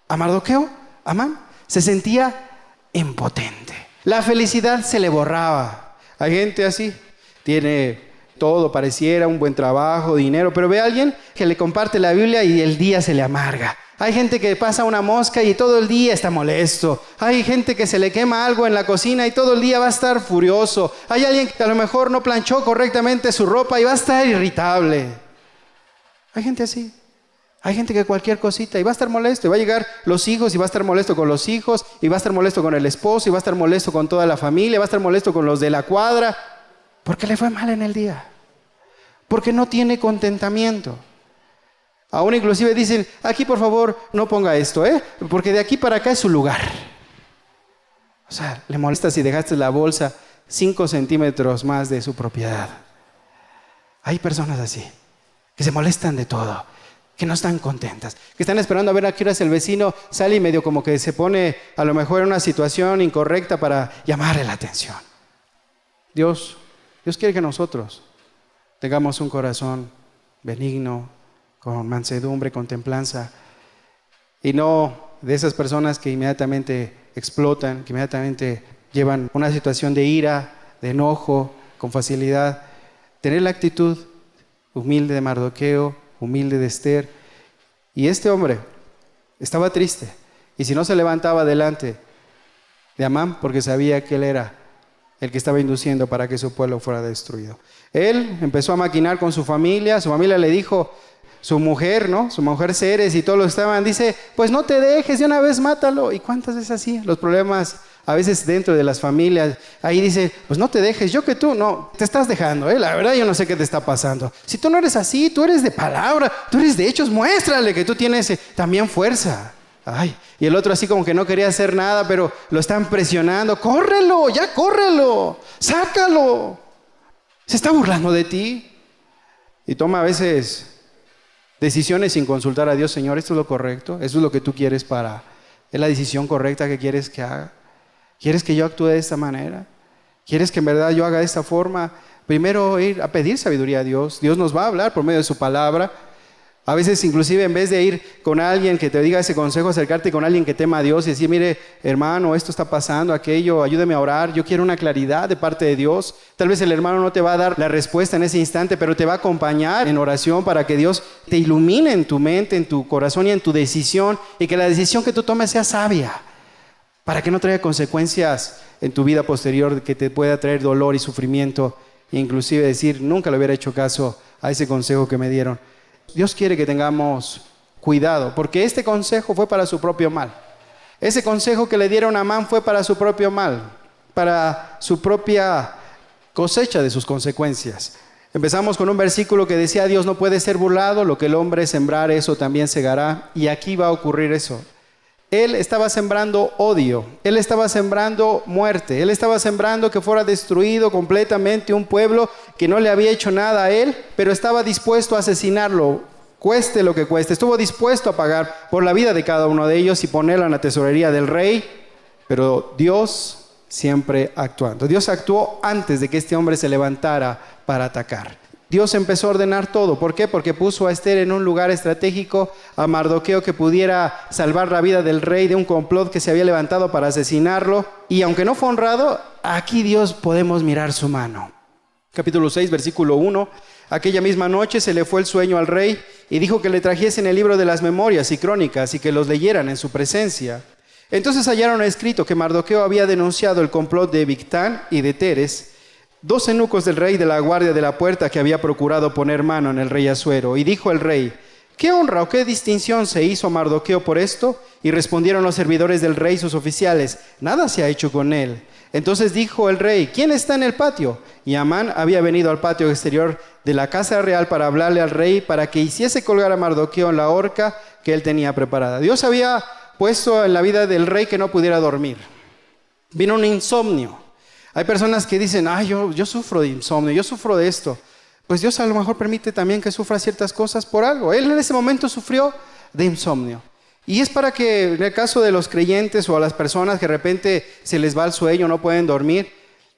a Mardoqueo, Amán, se sentía impotente. La felicidad se le borraba. Hay gente así, tiene todo, pareciera un buen trabajo, dinero, pero ve a alguien que le comparte la Biblia y el día se le amarga. Hay gente que pasa una mosca y todo el día está molesto. Hay gente que se le quema algo en la cocina y todo el día va a estar furioso. Hay alguien que a lo mejor no planchó correctamente su ropa y va a estar irritable. Hay gente así. Hay gente que cualquier cosita y va a estar molesto. Y va a llegar los hijos y va a estar molesto con los hijos. Y va a estar molesto con el esposo. Y va a estar molesto con toda la familia. Va a estar molesto con los de la cuadra. Porque le fue mal en el día. Porque no tiene contentamiento. Aún inclusive dicen, aquí por favor no ponga esto, porque de aquí para acá es su lugar. O sea, le molesta si dejaste la bolsa 5 centímetros más de su propiedad. Hay personas así, que se molestan de todo, que no están contentas, que están esperando a ver a qué horas el vecino sale y medio como que se pone a lo mejor en una situación incorrecta para llamarle la atención. Dios quiere que nosotros tengamos un corazón benigno, con mansedumbre, con templanza, y no de esas personas que inmediatamente explotan, que inmediatamente llevan una situación de ira, de enojo, con facilidad. Tener la actitud humilde de Mardoqueo, humilde de Esther. Y este hombre estaba triste, y si no se levantaba delante de Amán, porque sabía que él era el que estaba induciendo para que su pueblo fuera destruido. Él empezó a maquinar con su familia le dijo, su mujer, ¿no? Su mujer Ceres y todos los que estaban, dice, pues no te dejes, de una vez mátalo. ¿Y cuántas veces así? Los problemas a veces dentro de las familias, ahí dice, pues no te dejes, yo que tú, no, te estás dejando, la verdad yo no sé qué te está pasando. Si tú no eres así, tú eres de palabra, tú eres de hechos, muéstrale que tú tienes también fuerza. Ay, y el otro así como que no quería hacer nada, pero lo están presionando, córrelo, ya córrelo, sácalo. Se está burlando de ti. Y toma a veces decisiones sin consultar a Dios. Señor, ¿esto es lo correcto? ¿Eso es lo que tú quieres es la decisión correcta que quieres que haga? ¿Quieres que yo actúe de esta manera? ¿Quieres que en verdad yo haga de esta forma? Primero ir a pedir sabiduría a Dios. Dios nos va a hablar por medio de su palabra. A veces inclusive en vez de ir con alguien que te diga ese consejo, acercarte con alguien que tema a Dios y decir, mire hermano, esto está pasando, aquello, ayúdeme a orar, yo quiero una claridad de parte de Dios. Tal vez el hermano no te va a dar la respuesta en ese instante, pero te va a acompañar en oración para que Dios te ilumine en tu mente, en tu corazón y en tu decisión, y que la decisión que tú tomes sea sabia, para que no traiga consecuencias en tu vida posterior que te pueda traer dolor y sufrimiento, e inclusive decir, nunca le hubiera hecho caso a ese consejo que me dieron. Dios quiere que tengamos cuidado, porque este consejo fue para su propio mal. Ese consejo que le dieron a Amán fue para su propio mal, para su propia cosecha de sus consecuencias. Empezamos con un versículo que decía, Dios no puede ser burlado, lo que el hombre sembrar, eso también segará, y aquí va a ocurrir eso. Él estaba sembrando odio, él estaba sembrando muerte, él estaba sembrando que fuera destruido completamente un pueblo que no le había hecho nada a él, pero estaba dispuesto a asesinarlo, cueste lo que cueste. Estuvo dispuesto a pagar por la vida de cada uno de ellos y ponerlo en la tesorería del rey, pero Dios siempre actuando. Dios actuó antes de que este hombre se levantara para atacar. Dios empezó a ordenar todo. ¿Por qué? Porque puso a Esther en un lugar estratégico, a Mardoqueo que pudiera salvar la vida del rey de un complot que se había levantado para asesinarlo. Y aunque no fue honrado, aquí Dios podemos mirar su mano. Capítulo 6, versículo 1. Aquella misma noche se le fue el sueño al rey y dijo que le trajesen el libro de las memorias y crónicas y que los leyeran en su presencia. Entonces hallaron escrito que Mardoqueo había denunciado el complot de Bigtán y de Teres, 2 eunucos del rey de la guardia de la puerta que había procurado poner mano en el rey Asuero. Y dijo el rey, ¿qué honra o qué distinción se hizo a Mardoqueo por esto? Y respondieron los servidores del rey, sus oficiales, nada se ha hecho con él. Entonces dijo el rey, ¿quién está en el patio? Y Amán había venido al patio exterior de la casa real para hablarle al rey, para que hiciese colgar a Mardoqueo en la horca que él tenía preparada. Dios había puesto en la vida del rey que no pudiera dormir. Vino un insomnio. Hay personas que dicen, yo sufro de insomnio, yo sufro de esto. Pues Dios a lo mejor permite también que sufra ciertas cosas por algo. Él en ese momento sufrió de insomnio. Y es para que en el caso de los creyentes o a las personas que de repente se les va el sueño, no pueden dormir,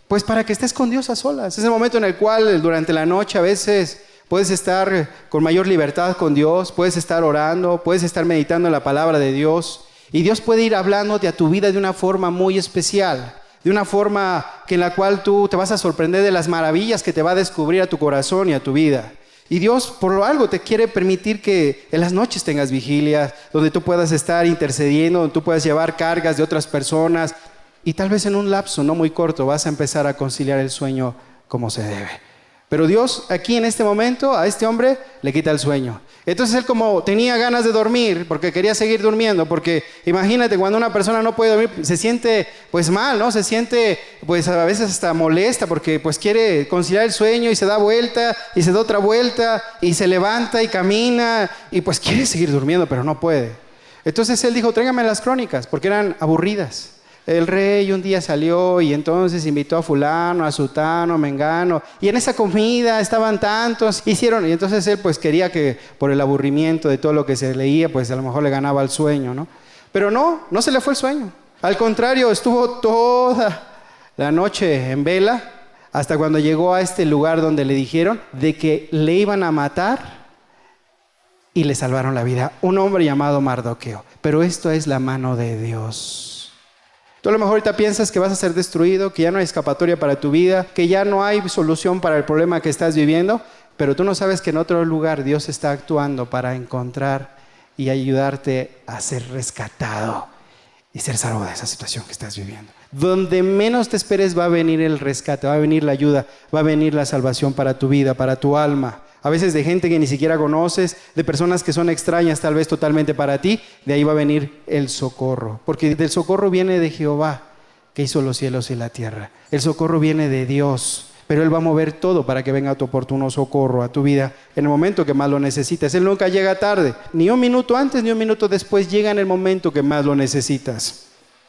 pues para que estés con Dios a solas. Es el momento en el cual durante la noche a veces puedes estar con mayor libertad con Dios, puedes estar orando, puedes estar meditando en la palabra de Dios. Y Dios puede ir hablándote a tu vida de una forma muy especial. De una forma en la cual tú te vas a sorprender de las maravillas que te va a descubrir a tu corazón y a tu vida. Y Dios por algo te quiere permitir que en las noches tengas vigilias, donde tú puedas estar intercediendo, donde tú puedas llevar cargas de otras personas. Y tal vez en un lapso no muy corto vas a empezar a conciliar el sueño como se debe. Pero Dios aquí en este momento a este hombre le quita el sueño. Entonces él como tenía ganas de dormir, porque quería seguir durmiendo, porque imagínate cuando una persona no puede dormir, se siente pues mal, ¿no? Se siente pues a veces hasta molesta, porque pues quiere conciliar el sueño y se da vuelta y se da otra vuelta y se levanta y camina y pues quiere seguir durmiendo, pero no puede. Entonces él dijo, tráigame las crónicas, porque eran aburridas. El rey un día salió y entonces invitó a fulano, a sutano, a mengano, y en esa comida estaban tantos, hicieron, y entonces él pues quería que por el aburrimiento de todo lo que se leía, pues a lo mejor le ganaba el sueño, ¿no? Pero no se le fue el sueño. Al contrario, estuvo toda la noche en vela, hasta cuando llegó a este lugar donde le dijeron de que le iban a matar y le salvaron la vida. Un hombre llamado Mardoqueo. Pero esto es la mano de Dios. Tú a lo mejor ahorita piensas que vas a ser destruido, que ya no hay escapatoria para tu vida, que ya no hay solución para el problema que estás viviendo, pero tú no sabes que en otro lugar Dios está actuando para encontrar y ayudarte a ser rescatado y ser salvo de esa situación que estás viviendo. Donde menos te esperes va a venir el rescate, va a venir la ayuda, va a venir la salvación para tu vida, para tu alma. A veces de gente que ni siquiera conoces, de personas que son extrañas tal vez totalmente para ti, de ahí va a venir el socorro. Porque del socorro viene de Jehová, que hizo los cielos y la tierra. El socorro viene de Dios, pero Él va a mover todo para que venga tu oportuno socorro a tu vida en el momento que más lo necesitas. Él nunca llega tarde, ni un minuto antes ni un minuto después, llega en el momento que más lo necesitas.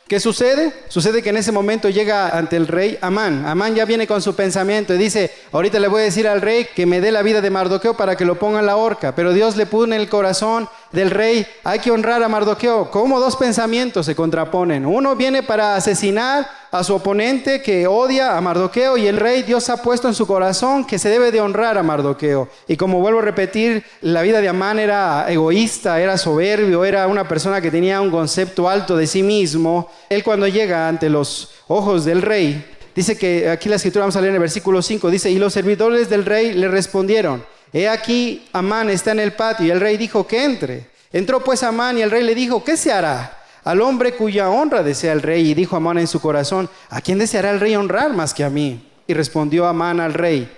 ¿Qué sucede? Sucede que en ese momento llega ante el rey Amán. Amán ya viene con su pensamiento y dice, ahorita le voy a decir al rey que me dé la vida de Mardoqueo para que lo ponga en la horca. Pero Dios le puso en el corazón del rey, hay que honrar a Mardoqueo. Como dos pensamientos se contraponen. Uno viene para asesinar a su oponente que odia a Mardoqueo, y el rey, Dios ha puesto en su corazón que se debe de honrar a Mardoqueo. Y como vuelvo a repetir, la vida de Amán era egoísta, era soberbio, era una persona que tenía un concepto alto de sí mismo. Él, cuando llega ante los ojos del rey, dice que aquí la escritura, vamos a leer en el versículo 5, dice, y los servidores del rey le respondieron, he aquí Amán está en el patio. Y el rey dijo que entre. Entró pues Amán, y el rey le dijo, ¿qué se hará al hombre cuya honra desea el rey? Y dijo Amán en su corazón, ¿a quién deseará el rey honrar más que a mí? Y respondió Amán al rey,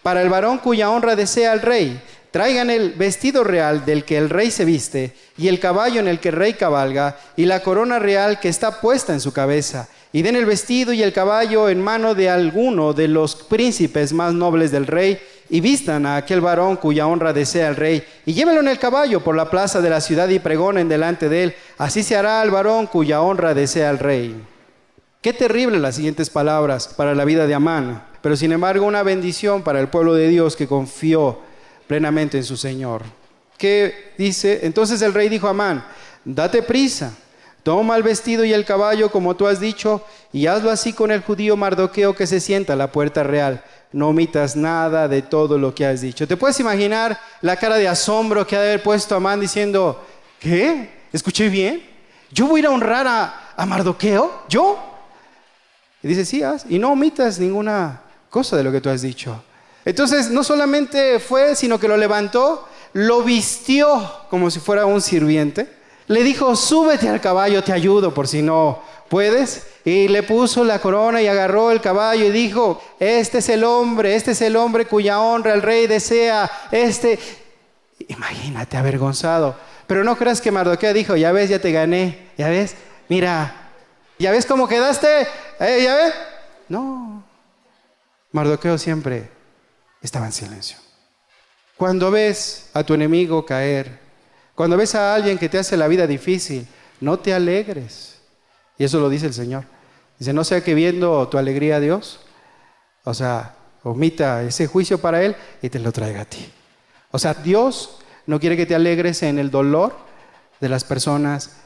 para el varón cuya honra desea el rey, traigan el vestido real del que el rey se viste, y el caballo en el que el rey cabalga, y la corona real que está puesta en su cabeza, y den el vestido y el caballo en mano de alguno de los príncipes más nobles del rey, y vistan a aquel varón cuya honra desea el rey, y llévenlo en el caballo por la plaza de la ciudad, y pregonen delante de él, así se hará al varón cuya honra desea el rey. Qué terrible las siguientes palabras para la vida de Amán, pero sin embargo una bendición para el pueblo de Dios que confió plenamente en su Señor. ¿Qué dice? Entonces el rey dijo a Amán, date prisa, toma el vestido y el caballo como tú has dicho, y hazlo así con el judío Mardoqueo que se sienta a la puerta real. No omitas nada de todo lo que has dicho. ¿Te puedes imaginar la cara de asombro que ha de haber puesto Amán diciendo, ¿qué? ¿Escuché bien? ¿Yo voy a ir a honrar a Mardoqueo? ¿Yo? Y dice, sí, haz, y no omitas ninguna cosa de lo que tú has dicho. Entonces no solamente fue, sino que lo levantó, lo vistió como si fuera un sirviente. Le dijo, súbete al caballo, te ayudo por si no puedes. Y le puso la corona y agarró el caballo y dijo, este es el hombre cuya honra el rey desea. Imagínate, avergonzado. Pero no creas que Mardoqueo dijo, ya ves, ya te gané, ya ves, mira, ya ves cómo quedaste, ya ves. No, Mardoqueo siempre estaba en silencio. Cuando ves a tu enemigo caer, cuando ves a alguien que te hace la vida difícil, no te alegres. Y eso lo dice el Señor. Dice, no sea que viendo tu alegría a Dios, o sea, omita ese juicio para Él y te lo traiga a ti. O sea, Dios no quiere que te alegres en el dolor de las personas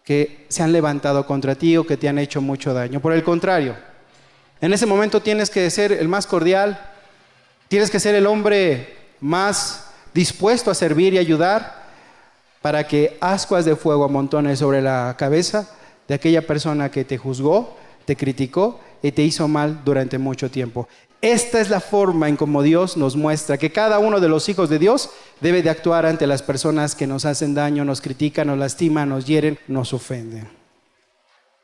que se han levantado contra ti o que te han hecho mucho daño. Por el contrario, en ese momento tienes que ser el más cordial, tienes que ser el hombre más dispuesto a servir y ayudar para que ascuas de fuego amontones sobre la cabeza de aquella persona que te juzgó, te criticó y te hizo mal durante mucho tiempo. Esta es la forma en cómo Dios nos muestra que cada uno de los hijos de Dios debe de actuar ante las personas que nos hacen daño, nos critican, nos lastiman, nos hieren, nos ofenden.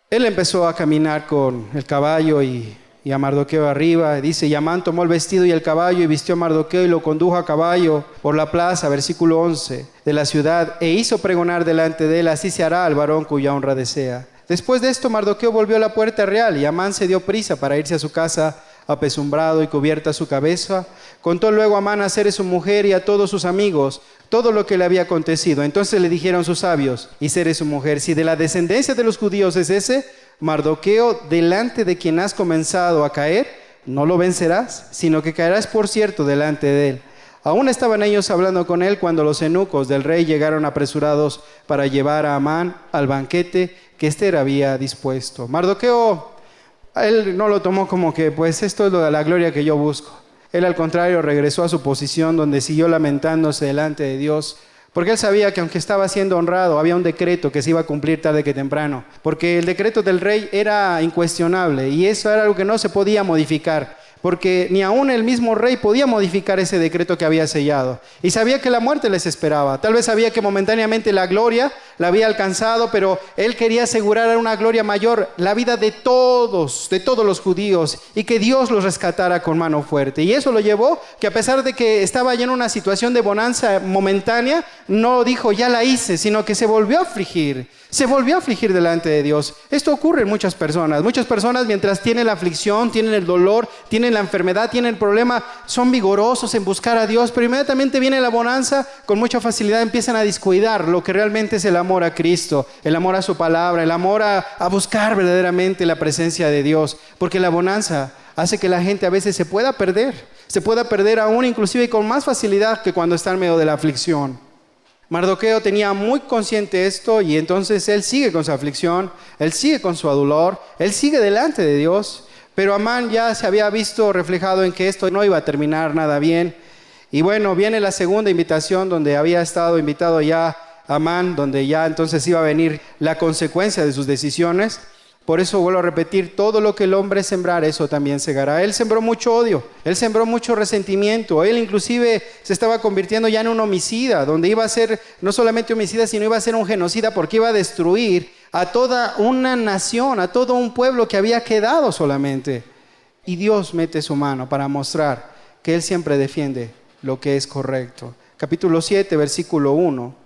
Él empezó a caminar con el caballo y a Mardoqueo arriba. Dice, y Amán tomó el vestido y el caballo y vistió a Mardoqueo y lo condujo a caballo por la plaza, versículo 11, de la ciudad, e hizo pregonar delante de él, así se hará al varón cuya honra desea. Después de esto, Mardoqueo volvió a la puerta real, y Amán se dio prisa para irse a su casa, apesumbrado y cubierta su cabeza. Contó luego Amán a Zeres su mujer y a todos sus amigos todo lo que le había acontecido. Entonces le dijeron sus sabios y Zeres su mujer, si de la descendencia de los judíos es ese Mardoqueo, delante de quien has comenzado a caer, no lo vencerás, sino que caerás por cierto delante de él. Aún estaban ellos hablando con él cuando los eunucos del rey llegaron apresurados para llevar a Amán al banquete que Ester había dispuesto. Mardoqueo, él no lo tomó como que pues esto es lo de la gloria que yo busco. Él al contrario regresó a su posición donde siguió lamentándose delante de Dios, porque él sabía que aunque estaba siendo honrado, había un decreto que se iba a cumplir tarde que temprano, porque el decreto del rey era incuestionable y eso era algo que no se podía modificar. porque ni aún el mismo rey podía modificar ese decreto que había sellado. Y sabía que la muerte les esperaba. Tal vez sabía que momentáneamente la gloria la había alcanzado, pero él quería asegurar una gloria mayor, la vida de todos los judíos, y que Dios los rescatara con mano fuerte. Y eso lo llevó que, a pesar de que estaba ya en una situación de bonanza momentánea, no dijo ya la hice, sino que se volvió a afligir. Se volvió a afligir delante de Dios. Esto ocurre en muchas personas. Muchas personas, mientras tienen la aflicción, tienen el dolor, tienen la enfermedad, tienen el problema, son vigorosos en buscar a Dios, pero inmediatamente viene la bonanza, con mucha facilidad empiezan a descuidar lo que realmente es el amor a Cristo, el amor a su palabra, el amor a buscar verdaderamente la presencia de Dios, porque la bonanza hace que la gente a veces se pueda perder aún inclusive con más facilidad que cuando está en medio de la aflicción. Mardoqueo tenía muy consciente esto, y entonces él sigue con su aflicción, él sigue con su dolor, él sigue delante de Dios. Pero Amán ya se había visto reflejado en que esto no iba a terminar nada bien. Y bueno, viene la segunda invitación, donde había estado invitado ya Amán, donde ya entonces iba a venir la consecuencia de sus decisiones. Por eso vuelvo a repetir, todo lo que el hombre sembrar, eso también segará. Él sembró mucho odio, él sembró mucho resentimiento, él inclusive se estaba convirtiendo ya en un homicida, donde iba a ser no solamente homicida, sino iba a ser un genocida, porque iba a destruir a toda una nación, a todo un pueblo que había quedado solamente. Y Dios mete su mano para mostrar que Él siempre defiende lo que es correcto. Capítulo 7, versículo 1.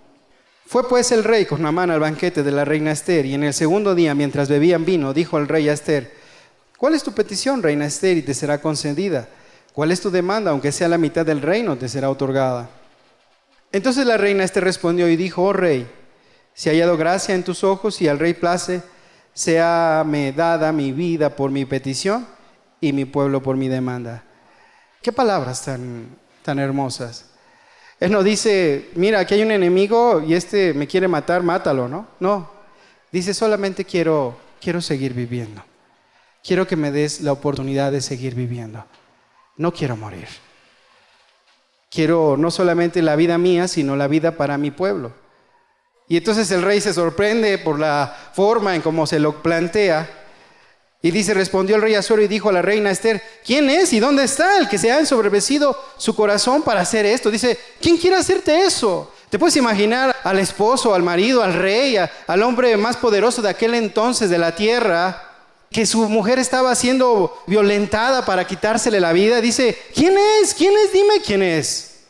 Fue pues el rey con Amán al banquete de la reina Ester, y en el segundo día, mientras bebían vino, dijo el rey a Ester: ¿cuál es tu petición, reina Ester, y te será concedida? ¿Cuál es tu demanda? Aunque sea la mitad del reino, te será otorgada. Entonces la reina Ester respondió y dijo: oh rey, si he hallado gracia en tus ojos y al rey place, séame dada mi vida por mi petición y mi pueblo por mi demanda. Qué palabras tan hermosas. Él no dice: mira, aquí hay un enemigo y este me quiere matar, mátalo, ¿no? No, dice: solamente quiero seguir viviendo. Quiero que me des la oportunidad de seguir viviendo. No quiero morir. Quiero no solamente la vida mía, sino la vida para mi pueblo. Y entonces el rey se sorprende por la forma en cómo se lo plantea. Y dice: respondió el rey Asuero y dijo a la reina Ester: ¿quién es y dónde está el que se ha ensoberbecido su corazón para hacer esto? Dice: ¿quién quiere hacerte eso? ¿Te puedes imaginar al esposo, al marido, al rey, al hombre más poderoso de aquel entonces de la tierra, que su mujer estaba siendo violentada para quitársele la vida? Dice: ¿quién es? ¿Quién es? Dime quién es.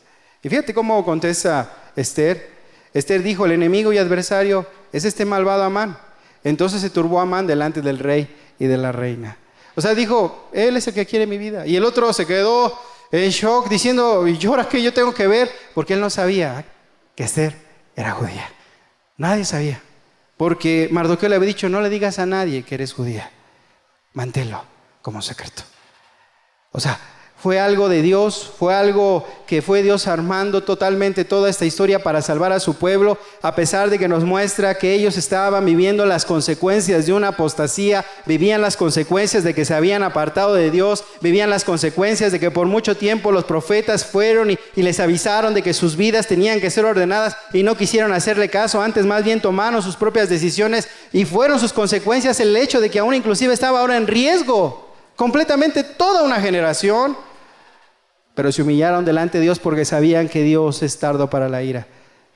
Y fíjate cómo contesta Ester. Ester dijo: el enemigo y adversario es este malvado Amán. Entonces se turbó Amán delante del rey y de la reina. O sea, dijo: él es el que quiere mi vida. Y el otro se quedó en shock diciendo: ¿y ahora qué yo tengo que ver? Porque él no sabía que Ester era judía. Nadie sabía. Porque Mardoqueo le había dicho: no le digas a nadie que eres judía. Manténlo como secreto. O sea, fue algo de Dios, fue algo que fue Dios armando totalmente toda esta historia para salvar a su pueblo, a pesar de que nos muestra que ellos estaban viviendo las consecuencias de una apostasía, vivían las consecuencias de que se habían apartado de Dios, vivían las consecuencias de que por mucho tiempo los profetas fueron y les avisaron de que sus vidas tenían que ser ordenadas y no quisieron hacerle caso, antes más bien tomaron sus propias decisiones, y fueron sus consecuencias el hecho de que aún inclusive estaba ahora en riesgo completamente toda una generación. Pero se humillaron delante de Dios porque sabían que Dios es tardo para la ira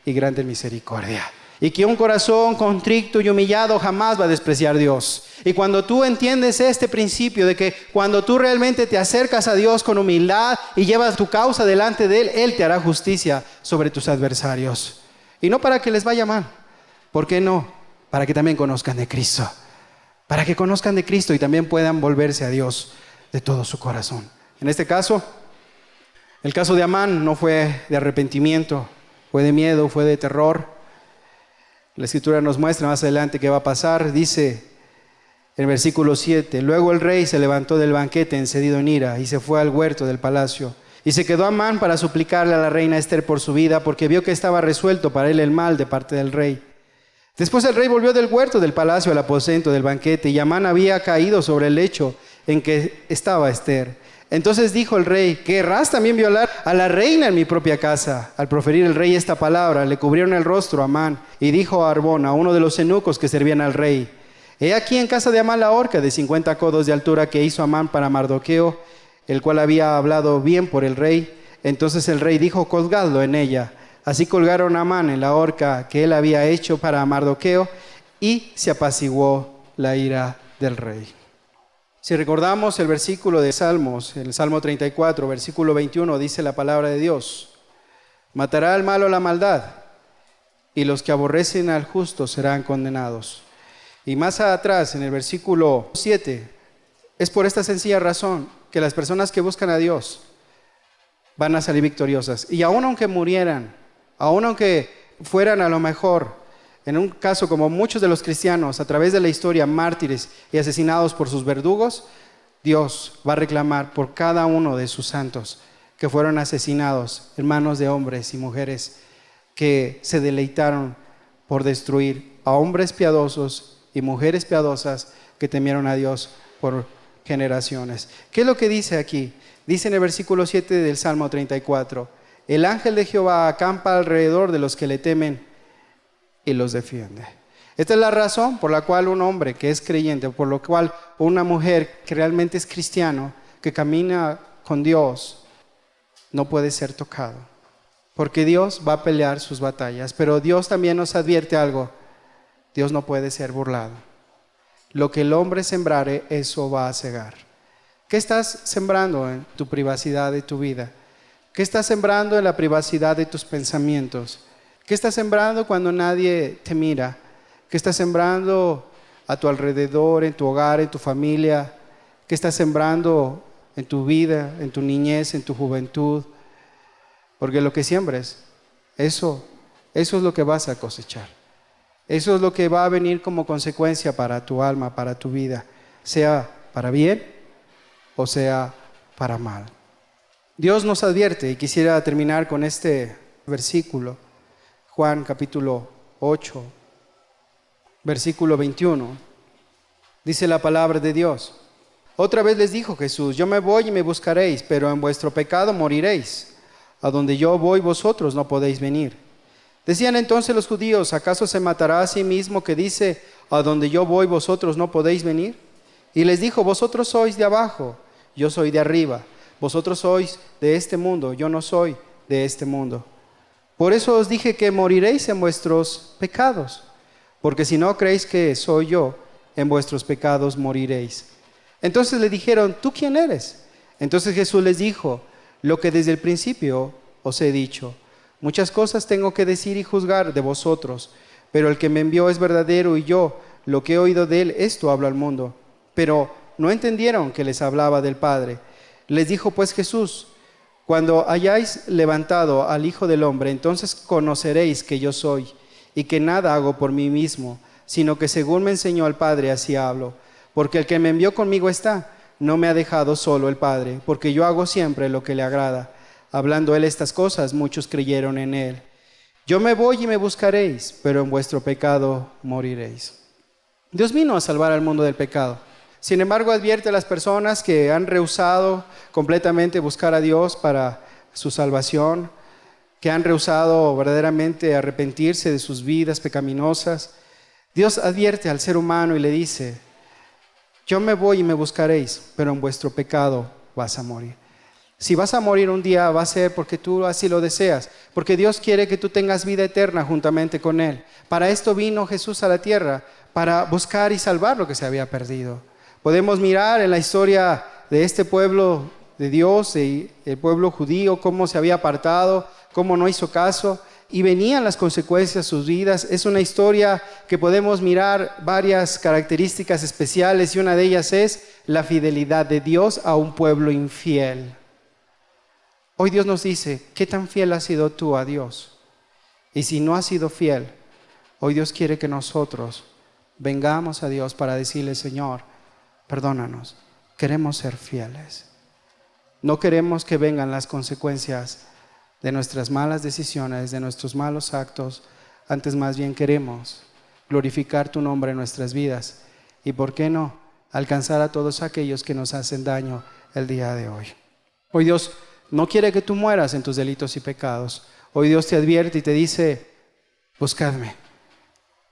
y grande en misericordia. Y que un corazón contrito y humillado jamás va a despreciar a Dios. Y cuando tú entiendes este principio de que cuando tú realmente te acercas a Dios con humildad y llevas tu causa delante de Él, Él te hará justicia sobre tus adversarios. Y no para que les vaya mal. ¿Por qué no? Para que también conozcan de Cristo. Para que conozcan de Cristo y también puedan volverse a Dios de todo su corazón. En este caso, el caso de Amán no fue de arrepentimiento, fue de miedo, fue de terror. La Escritura nos muestra más adelante qué va a pasar. Dice en versículo 7: luego el rey se levantó del banquete encendido en ira y se fue al huerto del palacio. Y se quedó Amán para suplicarle a la reina Ester por su vida, porque vio que estaba resuelto para él el mal de parte del rey. Después el rey volvió del huerto del palacio al aposento del banquete, y Amán había caído sobre el lecho en que estaba Ester. Entonces dijo el rey: ¿querrás también violar a la reina en mi propia casa? Al proferir el rey esta palabra, le cubrieron el rostro a Amán, y dijo a Arbona, uno de los eunucos que servían al rey: he aquí en casa de Amán la horca de 50 codos de altura que hizo Amán para Mardoqueo, el cual había hablado bien por el rey. Entonces el rey dijo: colgadlo en ella. Así colgaron a Amán en la horca que él había hecho para Mardoqueo, y se apaciguó la ira del rey. Si recordamos el versículo de Salmos, el Salmo 34, versículo 21, dice la palabra de Dios: matará al malo la maldad, y los que aborrecen al justo serán condenados. Y más atrás, en el versículo 7, es por esta sencilla razón que las personas que buscan a Dios van a salir victoriosas. Y aun aunque murieran, aun aunque fueran a lo mejor, en un caso como muchos de los cristianos, a través de la historia, mártires y asesinados por sus verdugos, Dios va a reclamar por cada uno de sus santos que fueron asesinados en manos de hombres y mujeres que se deleitaron por destruir a hombres piadosos y mujeres piadosas que temieron a Dios por generaciones. ¿Qué es lo que dice aquí? Dice en el versículo 7 del Salmo 34: el ángel de Jehová acampa alrededor de los que le temen y los defiende. Esta es la razón por la cual un hombre que es creyente, por lo cual una mujer que realmente es cristiano, que camina con Dios, no puede ser tocado, porque Dios va a pelear sus batallas. Pero Dios también nos advierte algo: Dios no puede ser burlado. Lo que el hombre sembrare, eso va a segar. ¿Qué estás sembrando en tu privacidad de tu vida? ¿Qué estás sembrando en la privacidad de tus pensamientos? ¿Qué estás sembrando cuando nadie te mira? ¿Qué estás sembrando a tu alrededor, en tu hogar, en tu familia? ¿Qué estás sembrando en tu vida, en tu niñez, en tu juventud? Porque lo que siembres, eso es lo que vas a cosechar. Eso es lo que va a venir como consecuencia para tu alma, para tu vida, sea para bien o sea para mal. Dios nos advierte, y quisiera terminar con este versículo, Juan capítulo 8, versículo 21. Dice la palabra de Dios: otra vez les dijo Jesús: yo me voy y me buscaréis, pero en vuestro pecado moriréis. A donde yo voy, vosotros no podéis venir. Decían entonces los judíos: ¿acaso se matará a sí mismo que dice: a donde yo voy, vosotros no podéis venir? Y les dijo: vosotros sois de abajo, yo soy de arriba. Vosotros sois de este mundo, yo no soy de este mundo. Por eso os dije que moriréis en vuestros pecados, porque si no creéis que soy yo, en vuestros pecados moriréis. Entonces le dijeron: ¿tú quién eres? Entonces Jesús les dijo: lo que desde el principio os he dicho. Muchas cosas tengo que decir y juzgar de vosotros, pero el que me envió es verdadero, y yo, lo que he oído de él, esto hablo al mundo. Pero no entendieron que les hablaba del Padre. Les dijo pues Jesús: cuando hayáis levantado al Hijo del Hombre, entonces conoceréis que yo soy, y que nada hago por mí mismo, sino que según me enseñó el Padre, así hablo. Porque el que me envió conmigo está, no me ha dejado solo el Padre, porque yo hago siempre lo que le agrada. Hablando él estas cosas, muchos creyeron en él. Yo me voy y me buscaréis, pero en vuestro pecado moriréis. Dios vino a salvar al mundo del pecado. Sin embargo, advierte a las personas que han rehusado completamente buscar a Dios para su salvación, que han rehusado verdaderamente arrepentirse de sus vidas pecaminosas. Dios advierte al ser humano y le dice: yo me voy y me buscaréis, pero en vuestro pecado vas a morir. Si vas a morir un día, va a ser porque tú así lo deseas, porque Dios quiere que tú tengas vida eterna juntamente con Él. Para esto vino Jesús a la tierra, para buscar y salvar lo que se había perdido. Podemos mirar en la historia de este pueblo de Dios, el pueblo judío, cómo se había apartado, cómo no hizo caso, y venían las consecuencias de sus vidas. Es una historia que podemos mirar varias características especiales, y una de ellas es la fidelidad de Dios a un pueblo infiel. Hoy Dios nos dice: ¿qué tan fiel has sido tú a Dios? Y si no has sido fiel, hoy Dios quiere que nosotros vengamos a Dios para decirle: Señor, perdónanos, queremos ser fieles. No queremos que vengan las consecuencias de nuestras malas decisiones, de nuestros malos actos. Antes más bien queremos glorificar tu nombre en nuestras vidas. Y por qué no, alcanzar a todos aquellos que nos hacen daño el día de hoy. Hoy Dios no quiere que tú mueras en tus delitos y pecados. Hoy Dios te advierte y te dice: buscadme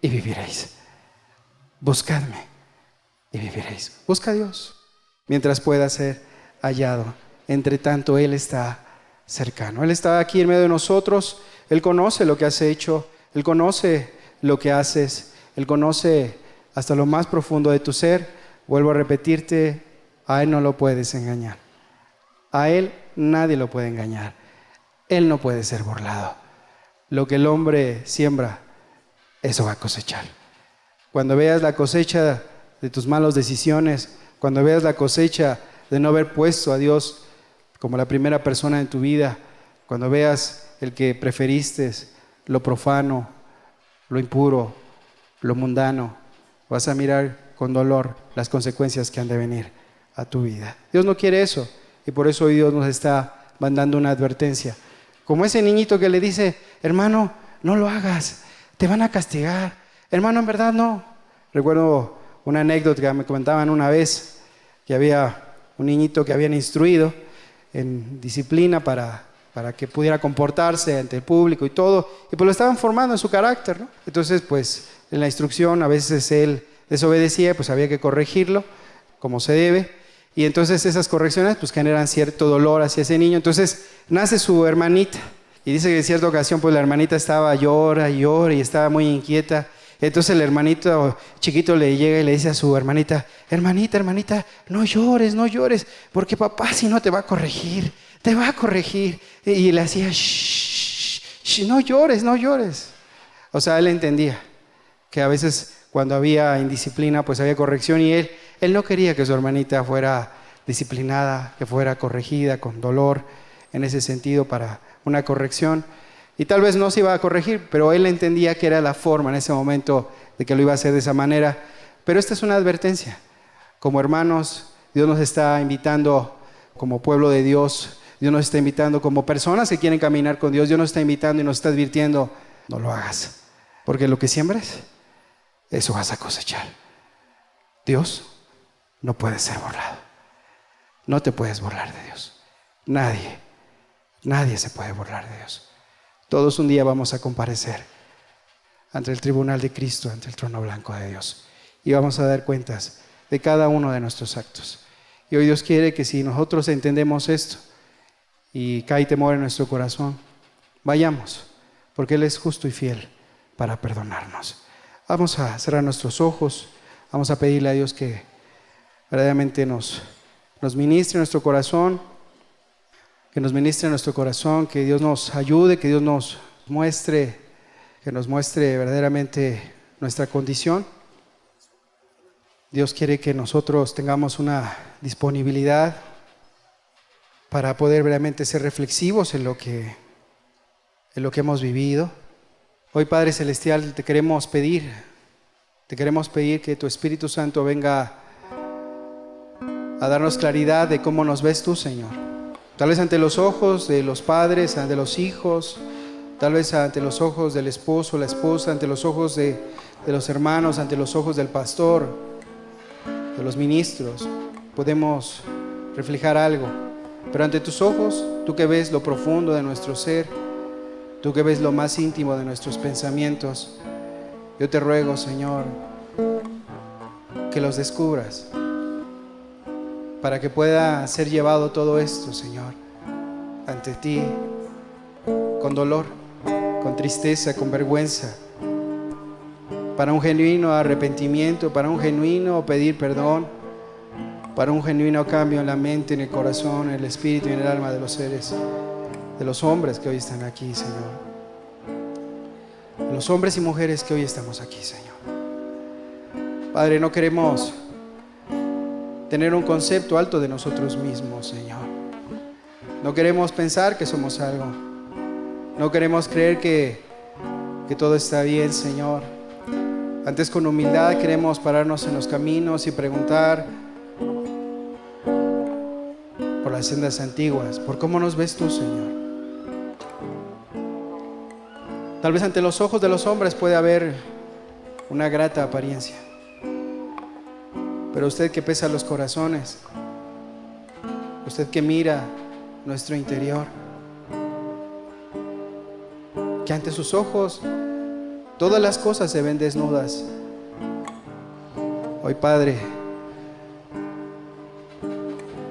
y viviréis. Buscadme y viviréis. Busca a Dios mientras pueda ser hallado. Entre tanto, Él está cercano. Él está aquí en medio de nosotros. Él conoce lo que has hecho. Él conoce lo que haces. Él conoce hasta lo más profundo de tu ser. Vuelvo a repetirte, a Él no lo puedes engañar. A Él nadie lo puede engañar. Él no puede ser burlado. Lo que el hombre siembra, eso va a cosechar. Cuando veas la cosecha de tus malas decisiones, cuando veas la cosecha de no haber puesto a Dios como la primera persona en tu vida, cuando veas el que preferiste lo profano, lo impuro, lo mundano, vas a mirar con dolor las consecuencias que han de venir a tu vida. Dios no quiere eso, y por eso hoy Dios nos está mandando una advertencia. Como ese niñito que le dice, hermano, no lo hagas, te van a castigar. Hermano, en verdad no. Recuerdo una anécdota que me comentaban una vez, que había un niñito que habían instruido en disciplina para que pudiera comportarse ante el público y todo, y pues lo estaban formando en su carácter, ¿no? Entonces, pues, en la instrucción a veces él desobedecía, pues había que corregirlo como se debe, y entonces esas correcciones pues generan cierto dolor hacia ese niño. Entonces nace su hermanita, y dice que en cierta ocasión pues la hermanita estaba llora y llora y estaba muy inquieta. Entonces el hermanito chiquito le llega y le dice a su hermanita, hermanita, no llores, porque papá si no te va a corregir, te va a corregir. Y le hacía, shh, no llores. O sea, él entendía que a veces cuando había indisciplina, pues había corrección, y él no quería que su hermanita fuera disciplinada, que fuera corregida con dolor en ese sentido para una corrección. Y tal vez no se iba a corregir, pero él entendía que era la forma en ese momento de que lo iba a hacer de esa manera. Pero esta es una advertencia. Como hermanos, Dios nos está invitando como pueblo de Dios, Dios nos está invitando como personas que quieren caminar con Dios, Dios nos está invitando y nos está advirtiendo, no lo hagas, porque lo que siembres, eso vas a cosechar. Dios no puede ser burlado. No te puedes burlar de Dios. Nadie se puede burlar de Dios. Todos un día vamos a comparecer ante el tribunal de Cristo, ante el trono blanco de Dios, y vamos a dar cuentas de cada uno de nuestros actos. Y hoy Dios quiere que si nosotros entendemos esto y cae temor en nuestro corazón, vayamos, porque Él es justo y fiel para perdonarnos. Vamos a cerrar nuestros ojos, vamos a pedirle a Dios que verdaderamente nos ministre nuestro corazón, que Dios nos ayude, que Dios nos muestre, verdaderamente nuestra condición. Dios quiere que nosotros tengamos una disponibilidad para poder realmente ser reflexivos en lo que hemos vivido. Hoy, Padre Celestial, te queremos pedir que tu Espíritu Santo venga a darnos claridad de cómo nos ves tú, Señor. Tal vez ante los ojos de los padres, ante los hijos, tal vez ante los ojos del esposo, la esposa, ante los ojos de los hermanos, ante los ojos del pastor, de los ministros, podemos reflejar algo. Pero ante tus ojos, tú que ves lo profundo de nuestro ser, tú que ves lo más íntimo de nuestros pensamientos, yo te ruego, Señor, que los descubras, para que pueda ser llevado todo esto, Señor, ante ti, con dolor, con tristeza, con vergüenza, para un genuino arrepentimiento, para un genuino pedir perdón, para un genuino cambio en la mente, en el corazón, en el espíritu y en el alma de los seres, de los hombres que hoy están aquí, Señor, de los hombres y mujeres que hoy estamos aquí, Señor. Padre, no queremos tener un concepto alto de nosotros mismos, Señor. No queremos pensar que somos algo. No queremos creer que todo está bien, Señor. Antes, con humildad, queremos pararnos en los caminos y preguntar por las sendas antiguas, por cómo nos ves tú, Señor. Tal vez ante los ojos de los hombres puede haber una grata apariencia, pero usted que pesa los corazones, usted que mira nuestro interior, que ante sus ojos todas las cosas se ven desnudas. Hoy, Padre,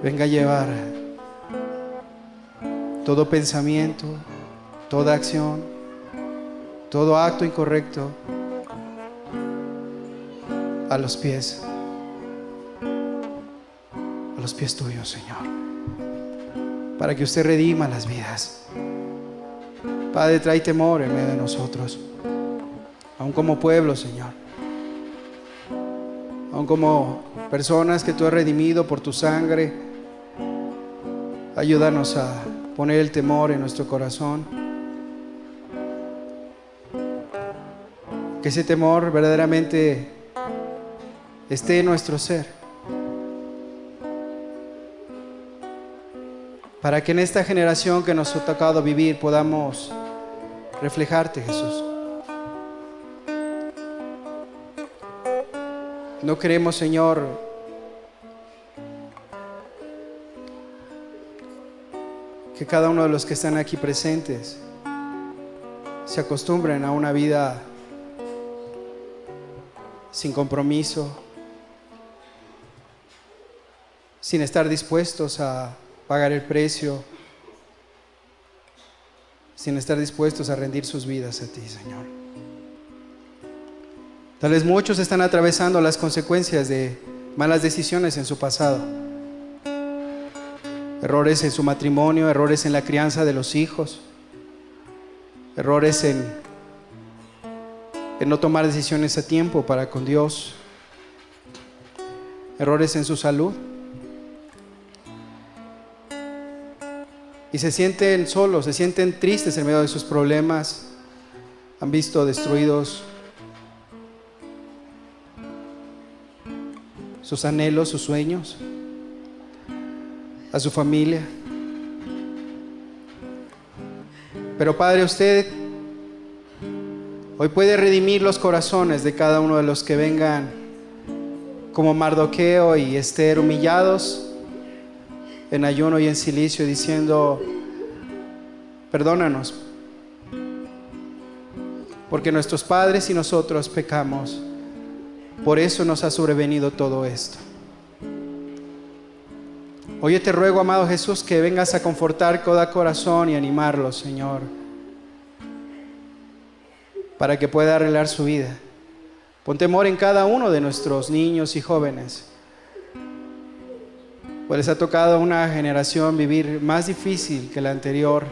venga a llevar todo pensamiento, toda acción, todo acto incorrecto a los pies tuyos, Señor, para que usted redima las vidas. Padre, trae temor en medio de nosotros, aún como pueblo, Señor, aún como personas que tú has redimido por tu sangre. Ayúdanos a poner el temor en nuestro corazón, que ese temor verdaderamente esté en nuestro ser, para que en esta generación que nos ha tocado vivir podamos reflejarte, Jesús. No queremos, Señor, que cada uno de los que están aquí presentes se acostumbren a una vida sin compromiso, sin estar dispuestos a pagar el precio, sin estar dispuestos a rendir sus vidas a ti, Señor. Tal vez muchos están atravesando las consecuencias de malas decisiones en su pasado, errores en su matrimonio, errores en la crianza de los hijos, errores en no tomar decisiones a tiempo para con Dios, errores en su salud. Y se sienten solos, se sienten tristes en medio de sus problemas. Han visto destruidos sus anhelos, sus sueños, a su familia. Pero Padre, usted hoy puede redimir los corazones de cada uno de los que vengan como Mardoqueo y Esther, humillados en ayuno y en silicio, diciendo: perdónanos, porque nuestros padres y nosotros pecamos, por eso nos ha sobrevenido todo esto. Hoy yo te ruego, amado Jesús, que vengas a confortar cada corazón y animarlo, Señor, para que pueda arreglar su vida. Pon temor en cada uno de nuestros niños y jóvenes, pues les ha tocado a una generación vivir más difícil que la anterior,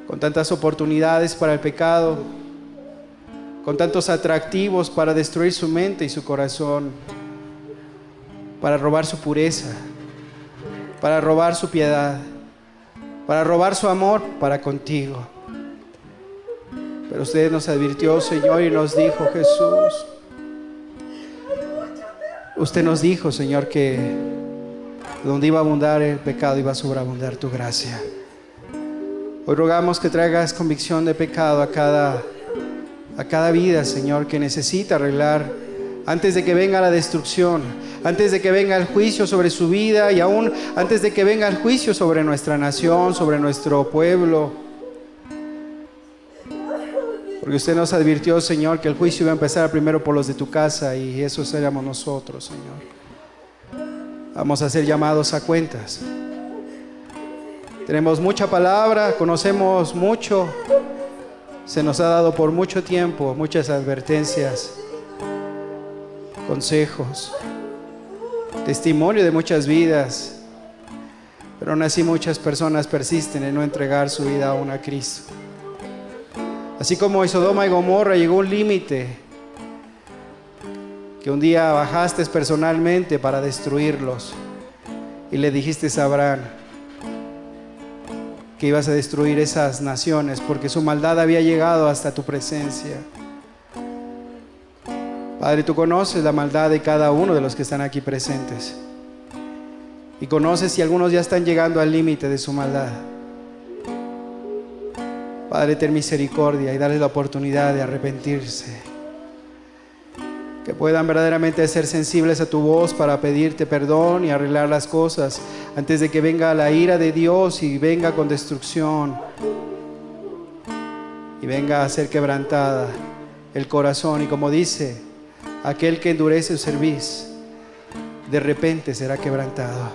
con tantas oportunidades para el pecado, con tantos atractivos para destruir su mente y su corazón, para robar su pureza, para robar su piedad, para robar su amor para contigo. Pero usted nos advirtió, Señor, y nos dijo: Jesús, usted nos dijo, Señor, que donde iba a abundar el pecado, iba a sobreabundar tu gracia. Hoy rogamos que traigas convicción de pecado a cada vida, Señor, que necesita arreglar antes de que venga la destrucción, antes de que venga el juicio sobre su vida y aún antes de que venga el juicio sobre nuestra nación, sobre nuestro pueblo. Porque usted nos advirtió, Señor, que el juicio iba a empezar primero por los de tu casa, y esos éramos nosotros, Señor. Vamos a ser llamados a cuentas. Tenemos mucha palabra, conocemos mucho, se nos ha dado por mucho tiempo muchas advertencias, consejos, testimonio de muchas vidas, pero aún así muchas personas persisten en no entregar su vida aún a Cristo. Así como en Sodoma y Gomorra llegó un límite que un día bajaste personalmente para destruirlos y le dijiste a Abraham que ibas a destruir esas naciones porque su maldad había llegado hasta tu presencia. Padre, tú conoces la maldad de cada uno de los que están aquí presentes y conoces si algunos ya están llegando al límite de su maldad. Padre, ten misericordia y dale la oportunidad de arrepentirse, que puedan verdaderamente ser sensibles a tu voz para pedirte perdón y arreglar las cosas antes de que venga la ira de Dios y venga con destrucción y venga a ser quebrantada el corazón. Y como dice aquel que endurece su cerviz, de repente será quebrantado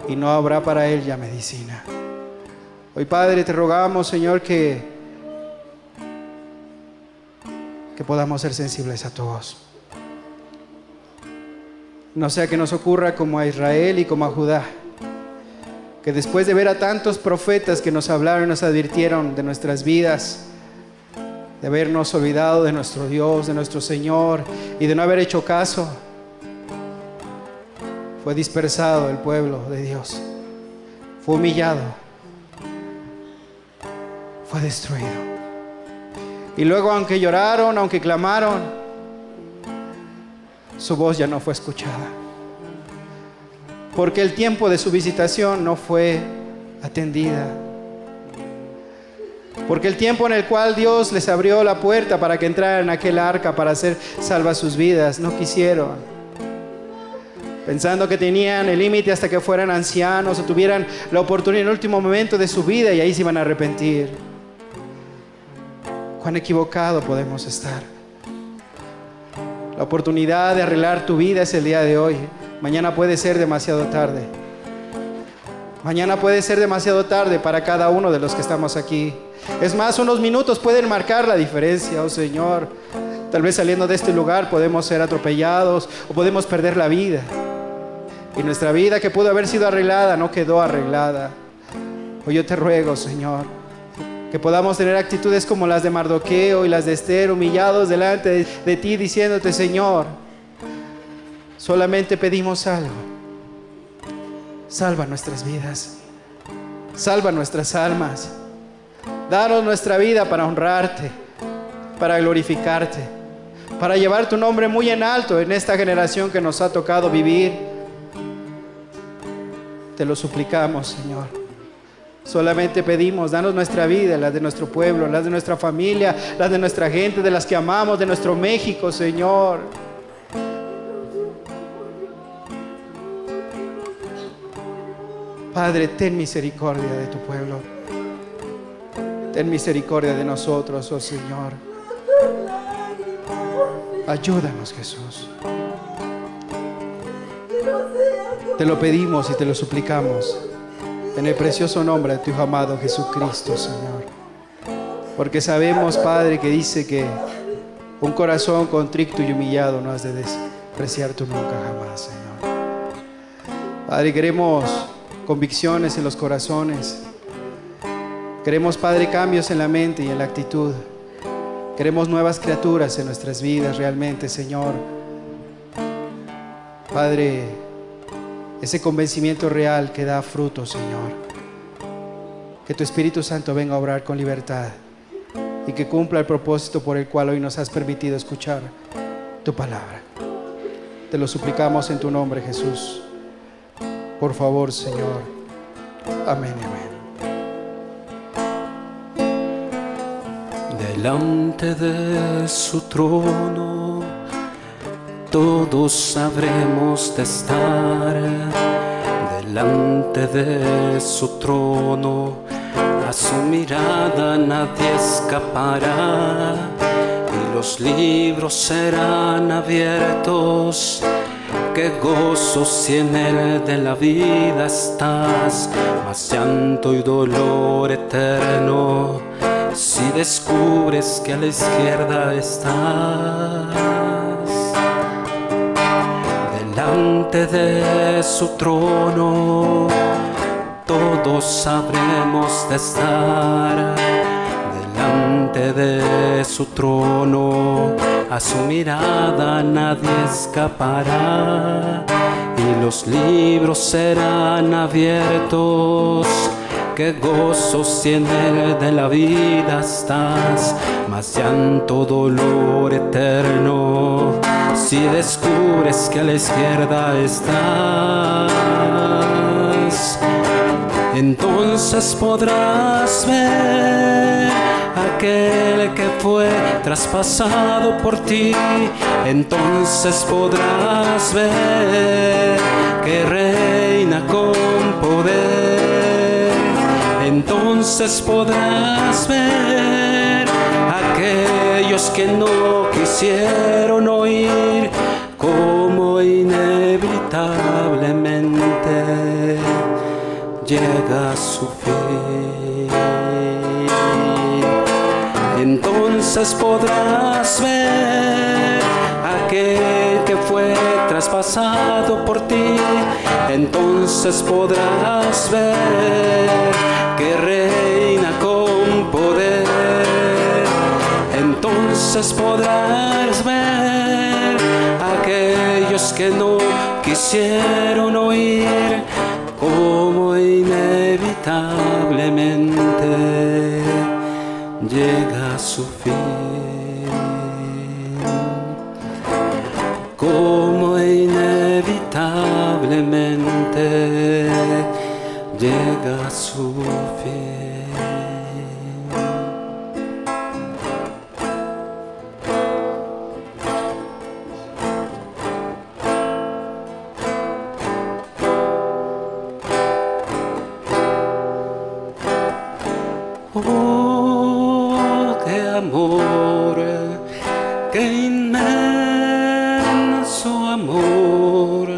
y no habrá para él ya medicina. Hoy, Padre, te rogamos, Señor, que podamos ser sensibles a todos. No sea que nos ocurra como a Israel y como a Judá, que después de ver a tantos profetas que nos hablaron y nos advirtieron de nuestras vidas, de habernos olvidado de nuestro Dios, de nuestro Señor, y de no haber hecho caso, fue dispersado el pueblo de Dios, fue humillado, fue destruido. Y luego, aunque lloraron, aunque clamaron, su voz ya no fue escuchada, porque el tiempo de su visitación no fue atendida, porque el tiempo en el cual Dios les abrió la puerta para que entraran en aquel arca para hacer salvas sus vidas, no quisieron, pensando que tenían el límite hasta que fueran ancianos o tuvieran la oportunidad en el último momento de su vida y ahí se iban a arrepentir. Cuán equivocado podemos estar. La oportunidad de arreglar tu vida es el día de hoy. Mañana puede ser demasiado tarde. Mañana puede ser demasiado tarde para cada uno de los que estamos aquí. Es más, unos minutos pueden marcar la diferencia, oh Señor. Tal vez saliendo de este lugar podemos ser atropellados o podemos perder la vida. Y nuestra vida que pudo haber sido arreglada no quedó arreglada. Hoy yo te ruego, Señor, que podamos tener actitudes como las de Mardoqueo y las de Esther, humillados delante de ti, diciéndote: Señor, solamente pedimos algo. Salva nuestras vidas, salva nuestras almas, danos nuestra vida para honrarte, para glorificarte, para llevar tu nombre muy en alto en esta generación que nos ha tocado vivir. Te lo suplicamos, Señor. Solamente pedimos, danos nuestra vida, la de nuestro pueblo, la de nuestra familia, la de nuestra gente, de las que amamos, de nuestro México, Señor. Padre, ten misericordia de tu pueblo. Ten misericordia de nosotros, oh Señor. Ayúdanos, Jesús. Te lo pedimos y te lo suplicamos en el precioso nombre de tu Hijo amado Jesucristo, Señor. Porque sabemos, Padre, que dice que un corazón contrito y humillado no has de despreciar tú nunca jamás, Señor. Padre, queremos convicciones en los corazones. Queremos, Padre, cambios en la mente y en la actitud. Queremos nuevas criaturas en nuestras vidas realmente, Señor. Padre, ese convencimiento real que da fruto, Señor. Que tu Espíritu Santo venga a obrar con libertad y que cumpla el propósito por el cual hoy nos has permitido escuchar tu palabra. Te lo suplicamos en tu nombre, Jesús. Por favor, Señor. Amén, amén. Delante de su trono todos habremos de estar. Delante de su trono a su mirada nadie escapará, y los libros serán abiertos. Qué gozo si en él de la vida estás, mas llanto y dolor eterno si descubres que a la izquierda estás. Delante de su trono todos habremos de estar. Delante de su trono a su mirada nadie escapará, y los libros serán abiertos. Qué gozo si en él de la vida estás, mas llanto, dolor eterno si descubres que a la izquierda estás. Entonces podrás ver aquel que fue traspasado por ti. Entonces podrás ver que reina con poder. Entonces podrás ver aquellos que no quisieron oír, como Inés inevitablemente llega a su fin. Entonces podrás ver aquel que fue traspasado por ti. Entonces podrás ver que reina con poder. Entonces podrás ver aquellos que no quisieron oír, como inevitablemente llega a su fin. Como inevitablemente llega a su fin. Oh, qué amor, qué inmenso amor,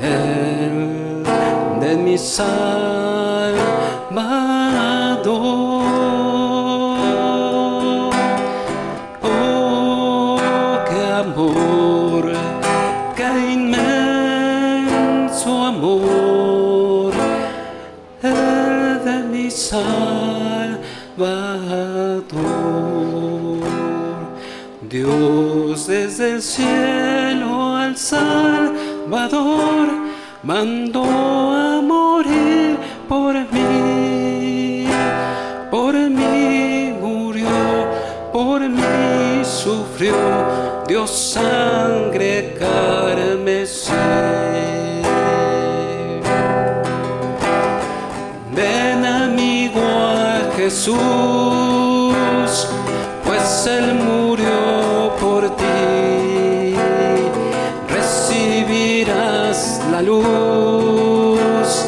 el de mi Salvador. Oh, qué amor, qué inmenso amor, el de mi Salvador. Dios desde el cielo al Salvador mandó a morir por mí murió, por mí sufrió, dio sangre carmesí. Ven amigo a Jesús, pues Él murió por ti. Recibirás la luz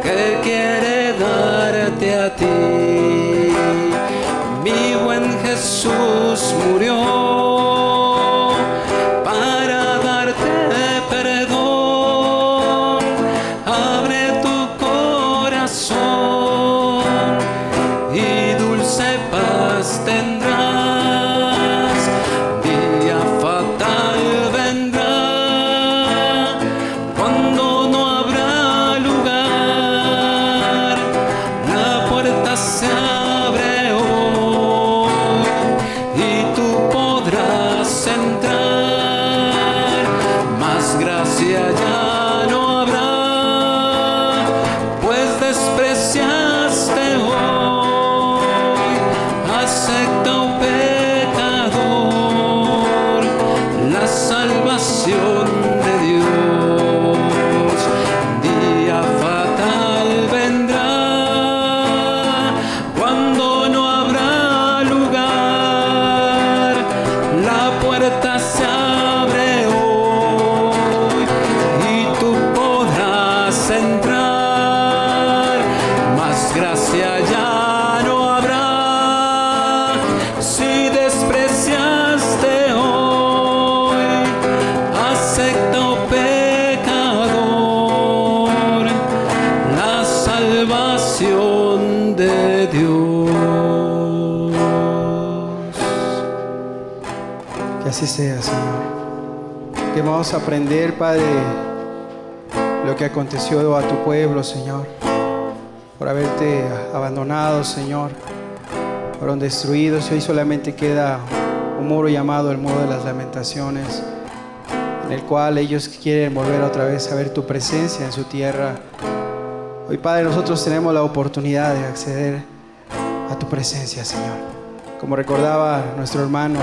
que quiere darte a ti. Mi buen Jesús murió para darte perdón. Abre tu corazón y dulce paz tendrás. Día fatal vendrá cuando no habrá lugar. La puerta se abre hoy y tú podrás entrar. Más gracia ya no habrá, pues despreciaste hoy. Acepta, oh pecador, la salvación de Dios. Día fatal vendrá cuando no habrá lugar. La puerta se abre hoy y tú podrás entrar. Más gracia ya no habrá si despreciaste hoy. Acepta, oh pecador, la salvación de Dios. Que así sea, Señor. Que vamos a aprender, Padre, lo que aconteció a tu pueblo, Señor, por haberte abandonado, Señor. Fueron destruidos y hoy solamente queda un muro llamado el muro de las lamentaciones, en el cual ellos quieren volver otra vez a ver tu presencia en su tierra. Hoy, Padre, nosotros tenemos la oportunidad de acceder a tu presencia, Señor. Como recordaba nuestro hermano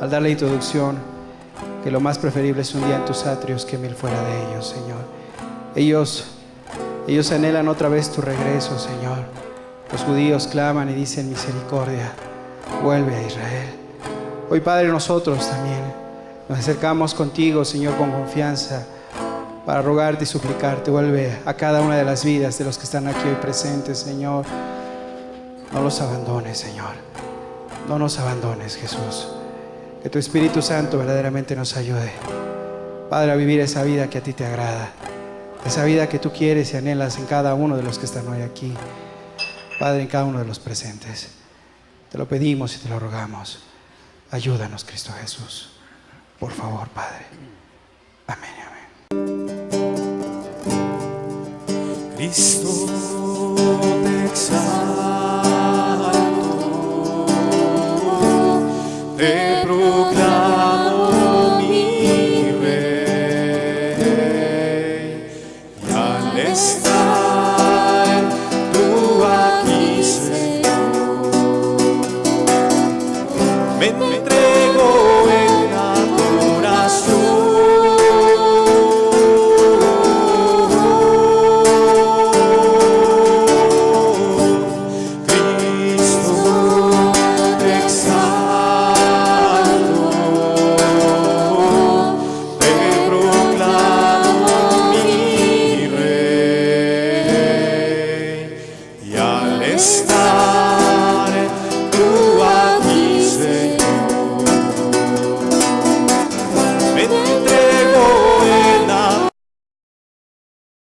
al dar la introducción, que lo más preferible es un día en tus atrios que 1000 fuera de ellos, Señor. Ellos anhelan otra vez tu regreso, Señor. Los judíos claman y dicen misericordia, vuelve a Israel. Hoy, Padre, nosotros también nos acercamos contigo, Señor, con confianza, para rogarte y suplicarte, vuelve a cada una de las vidas de los que están aquí hoy presentes, Señor. No los abandones, Señor. No nos abandones, Jesús. Que tu Espíritu Santo verdaderamente nos ayude Padre, a vivir esa vida que a ti te agrada, esa vida que tú quieres y anhelas en cada uno de los que están hoy aquí. Padre, en cada uno de los presentes. Te lo pedimos y te lo rogamos. Ayúdanos, Cristo Jesús. Por favor, Padre. Amén, amén. Cristo, te exalto, te proclamo mi Rey, y al estar tú aquí, Señor, me entrego